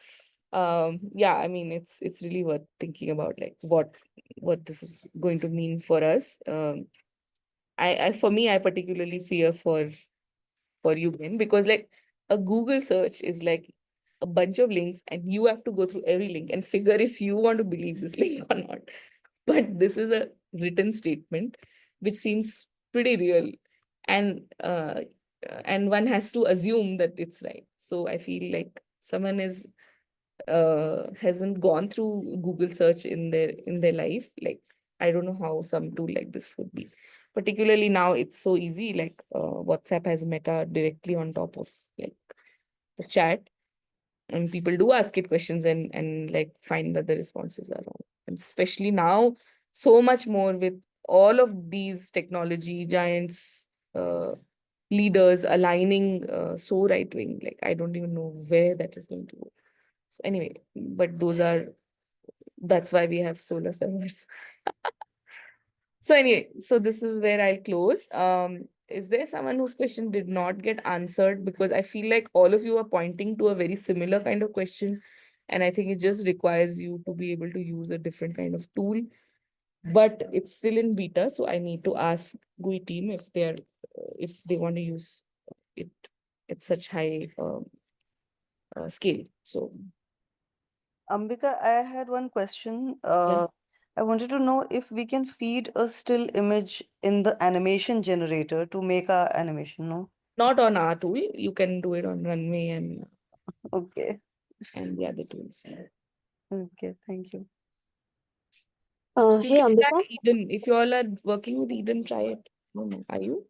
yeah, I mean, it's really worth thinking about, like what this is going to mean for us. I for me, I particularly fear for you, Ben, because like a Google search is like a bunch of links and you have to go through every link and figure if you want to believe this link or not. But this is a written statement which seems pretty real, and one has to assume that it's right. So I feel like someone hasn't gone through Google search in their life. Like I don't know how some tool like this would be. Particularly now it's so easy, like WhatsApp has Meta directly on top of like the chat, and people do ask it questions and like find that the responses are wrong. And especially now, so much more with all of these technology giants, leaders aligning so right wing. Like I don't even know where that is going to go. So anyway, but that's why we have solar servers. So anyway, so this is where I'll close. Is there someone whose question did not get answered? Because I feel like all of you are pointing to a very similar kind of question, and I think it just requires you to be able to use a different kind of tool. But it's still in beta, so I need to ask GUI team if they want to use it at such high scale. So Ambika, I had one question. yeah, I wanted to know if we can feed a still image in the animation generator to make our animation, no? not on our tool. You can do it on Runway Okay. and the other tools. Okay, thank you. You Hey can try Ambika. Eden. If you all are working with Eden, try it. No, are you?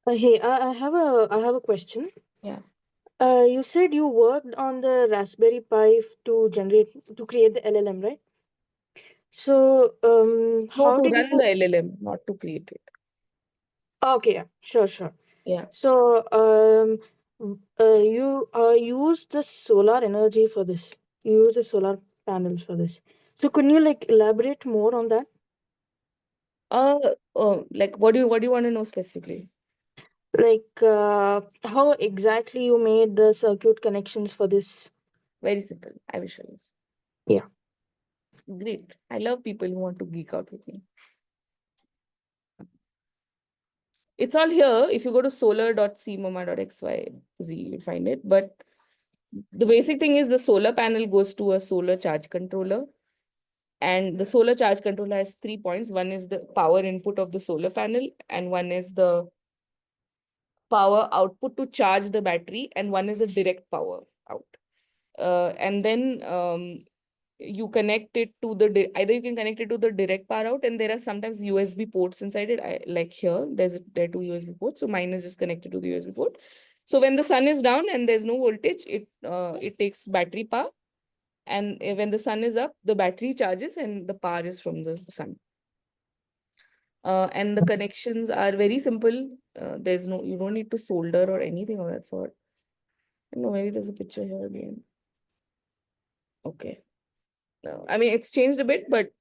Hey, I have a question. Yeah. You said you worked on the Raspberry Pi to create the LLM, right? So, No, how to did run you? the LLM, not to create it. Okay, yeah, sure. Yeah. So, you use the solar energy for this. You use the solar panels for this. So, can you like elaborate more on that? Like what do you want to know specifically? Like, how exactly you made the circuit connections for this? Very simple. I will show you. Yeah. Great. I love people who want to geek out with me. It's all here. If you go to solar.cmoma.xyz, you'll find it. But the basic thing is the solar panel goes to a solar charge controller. And the solar charge controller has 3 points. One is the power input of the solar panel, and one is the power output to charge the battery, and one is a direct power out. And then you connect it to either you can connect it to the direct power out, and there are sometimes USB ports inside it. Like here, there are 2 USB ports. So mine is just connected to the USB port. So when the sun is down and there's no voltage, it takes battery power. And when the sun is up, the battery charges and the power is from the sun. And the connections are very simple. You don't need to solder or anything of that sort. No, maybe there's a picture here again. Okay. No, I mean, it's changed a bit, but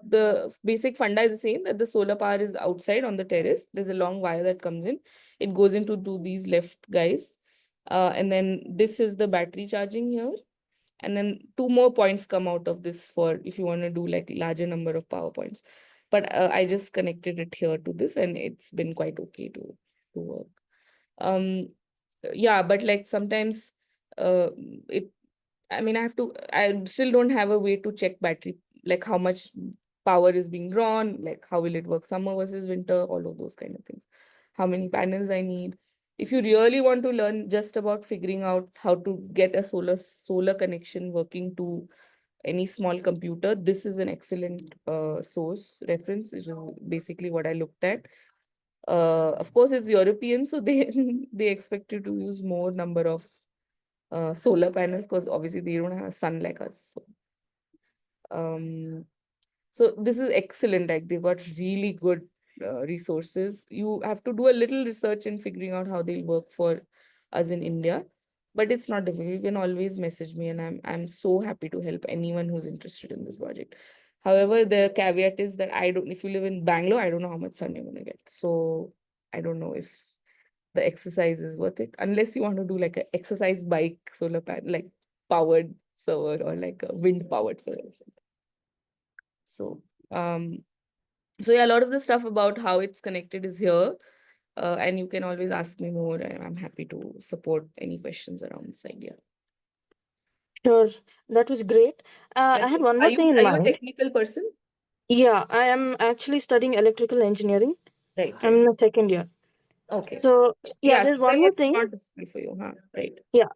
the basic funda is the same, that the solar power is outside on the terrace. There's a long wire that comes in. It goes into these left guys. And then this is the battery charging here. And then 2 more points come out of this for if you want to do like larger number of power points. But I just connected it here to this, and it's been quite okay to work. Yeah, but like sometimes it I still don't have a way to check battery, like how much power is being drawn, like how will it work summer versus winter, all of those kind of things. How many panels I need. If you really want to learn just about figuring out how to get a solar connection working to any small computer, this is an excellent source reference, which is basically what I looked at. Of course, it's European, so they they expect you to use more number of solar panels because obviously they don't have sun like us. So this is excellent. Like they've got really good resources. You have to do a little research in figuring out how they'll work for us in India, but it's not difficult. You can always message me, and I'm so happy to help anyone who's interested in this project. However, the caveat is that I don't. If you live in Bangalore, I don't know how much sun you're gonna get. So I don't know if the exercise is worth it unless you want to do like an exercise bike solar panel, like powered server or like a wind powered server or something. So so yeah, a lot of the stuff about how it's connected is here, and you can always ask me more, and I'm happy to support any questions around this idea. Sure, that was great. I had one Are more thing in you a mind. technical person? Yeah, I am actually studying electrical engineering. Right. I'm in the second year. Okay. So yeah, Yeah, so there's one then more it's thing. not difficult for you, huh? Right. Yeah,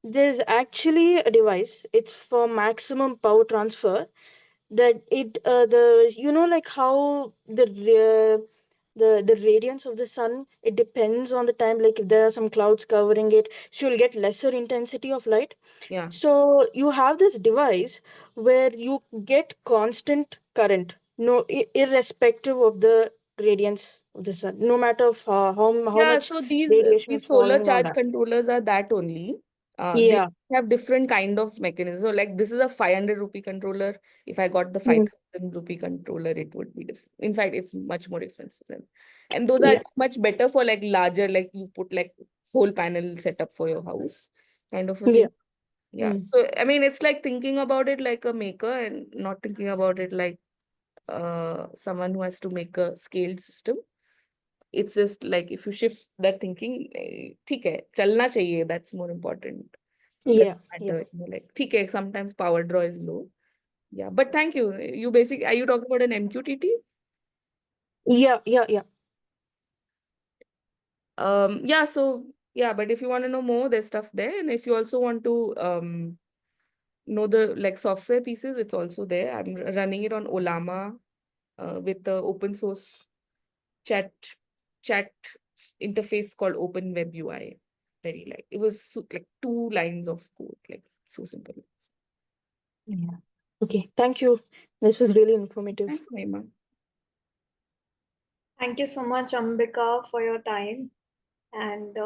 there's actually a device. It's for maximum power transfer. That it the like how the radiance of the sun, it depends on the time. Like if there are some clouds covering it, so you'll get lesser intensity of light. Yeah. So you have this device where you get constant current, no, irrespective of the radiance of the sun, no matter of how Yeah, much so radiation these is solar falling, all charge that. controllers are that only. They Yeah. have different kind of mechanisms. So like this is a 500 rupee controller. If I got the Mm. 5,000 rupee controller, it would be different. In fact, it's much more expensive than. And those are Yeah. much better for like larger, like you put like whole panel setup for your house kind of a Yeah. thing. Yeah. Mm. So I mean, it's like thinking about it like a maker and not thinking about it like someone who has to make a scaled system. It's just like if you shift that thinking, ठीक है, चलना चाहिए, that's more important. Yeah. Doesn't Yeah. matter, like ठीक है, sometimes power draw is low. Yeah, but thank you. You basically, are you talking about an MQTT? Yeah. Yeah. Yeah. Yeah, so yeah, but if you want to know more, there's stuff there. And if you also want to know the like software pieces, it's also there. I'm running it on Olama with the open source chat chat interface called Open Web UI. Very like it was like 2 lines of code, like so simple. Yeah. Okay. Thank you. This was really informative. Thanks, Mahima. Thank you so much, Ambika, for your time. And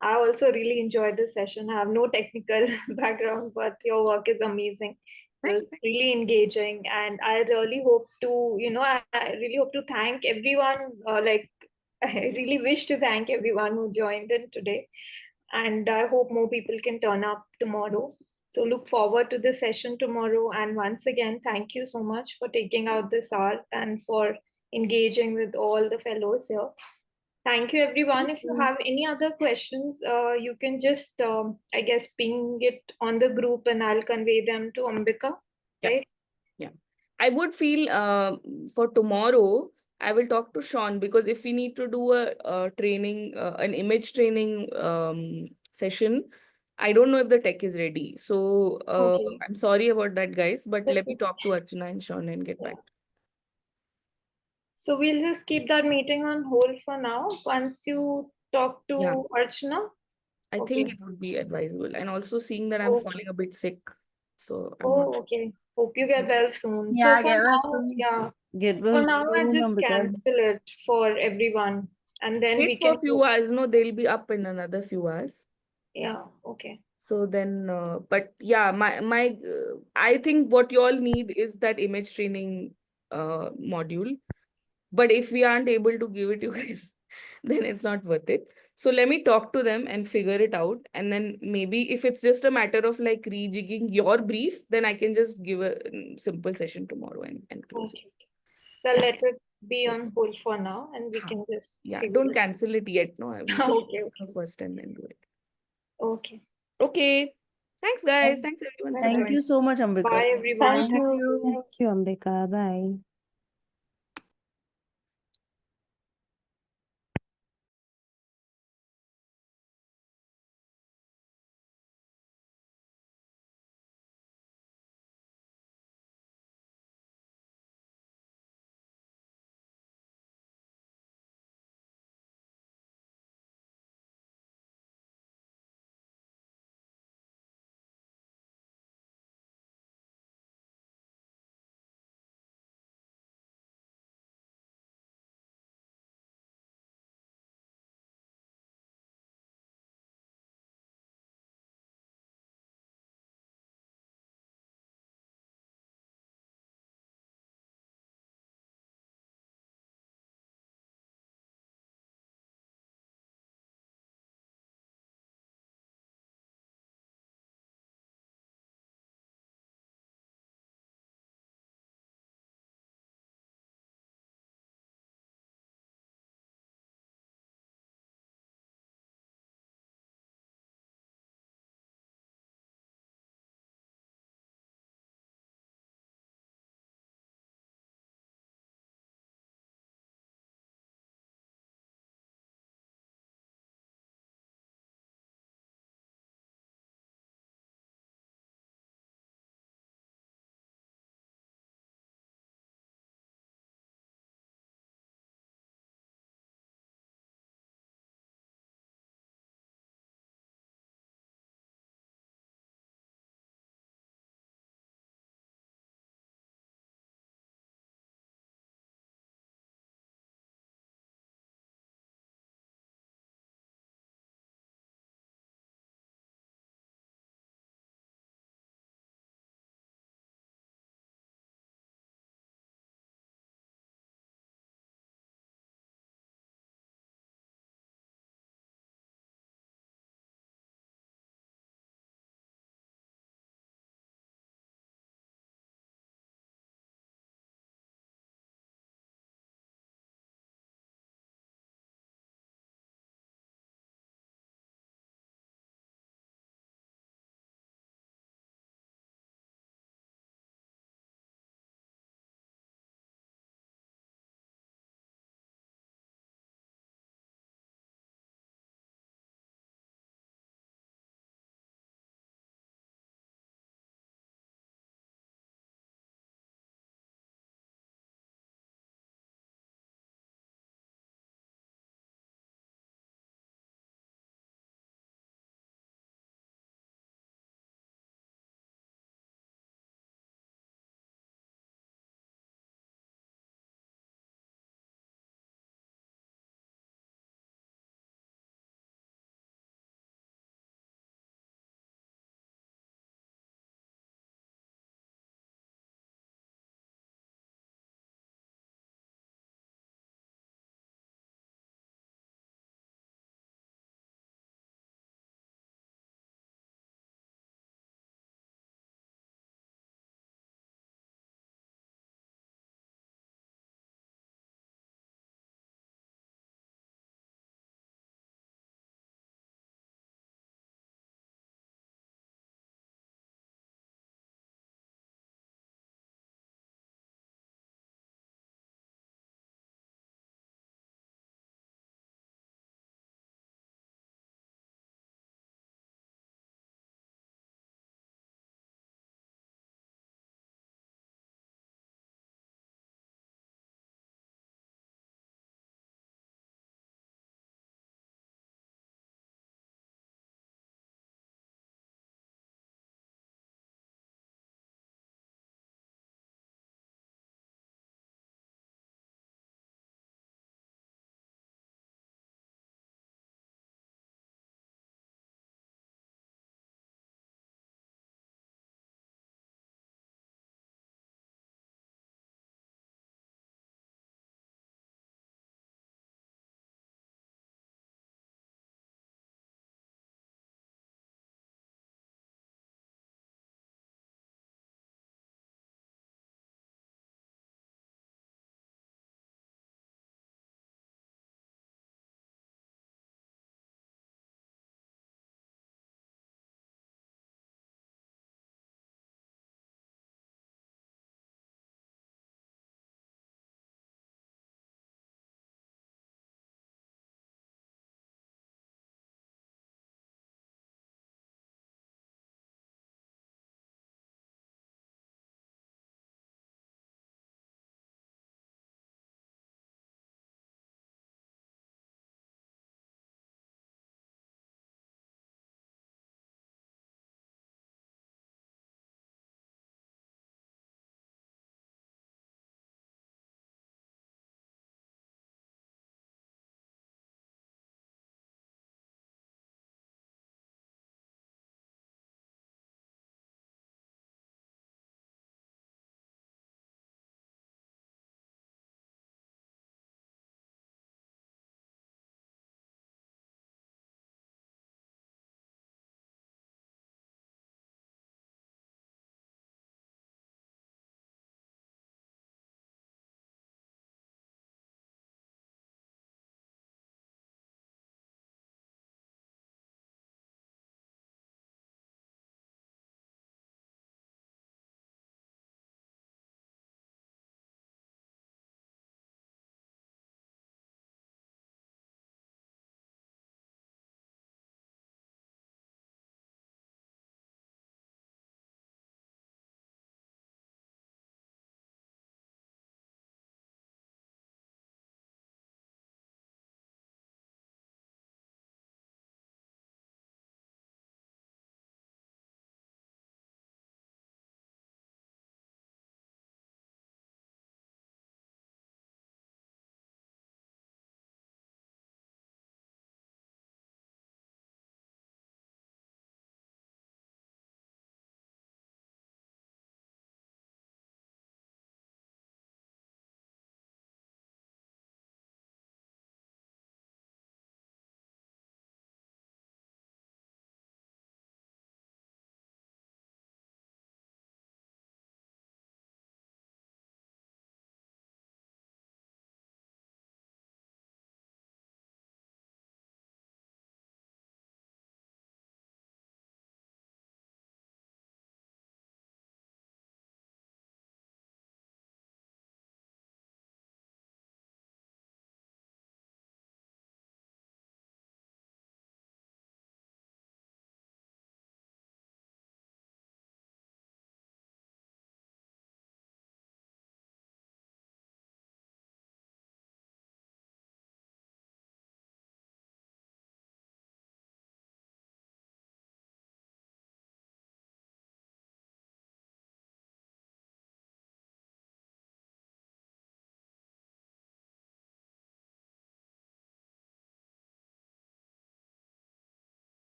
I also really enjoyed this session. I have no technical background, but your work is amazing. It was really engaging, and I really hope to, I really hope to thank everyone. I really wish to thank everyone who joined in today, and I hope more people can turn up tomorrow. So look forward to the session tomorrow. And once again, thank you so much for taking out this hour and for engaging with all the fellows here. Thank you, everyone. If you have any other questions, you can just, I guess, ping it on the group and I'll convey them to Ambika. Yeah. Right? Yeah. I would feel for tomorrow, I will talk to Sean, because if we need to do a training, an image training session, I don't know if the tech is ready. So Okay. I'm sorry about that, guys, but let me Okay. talk to Archana and Sean and get back. So we'll just keep that meeting on hold for now. Once you talk to Yeah. Archana. I Okay. think it would be advisable. And also seeing that I'm Okay. falling a bit sick. So I'm not Oh, okay. Hope you get well soon. So Yeah, for get well now, soon. yeah, Get for well now, I soon, just Ambika. cancel it for everyone. And then we wait for can a few hours. No, they'll be up in another few hours. Yeah, okay. So then, but yeah, I think what you all need is that image training module. But if we aren't able to give it to you guys, then it's not worth it. So let me talk to them and figure it out. And then maybe if it's just a matter of like rejigging your brief, then I can just give a simple session tomorrow and close it. Okay. So Yeah. let it be Yeah. on hold for now, and we can just Yeah, figure don't it. cancel it yet. No, we should Okay, discuss okay. first and then do it. Okay. Okay. Thanks, guys. Thanks everyone for Thank joining. you so much, Ambika. Bye, everyone. Thank you. Thank you, Ambika. Bye.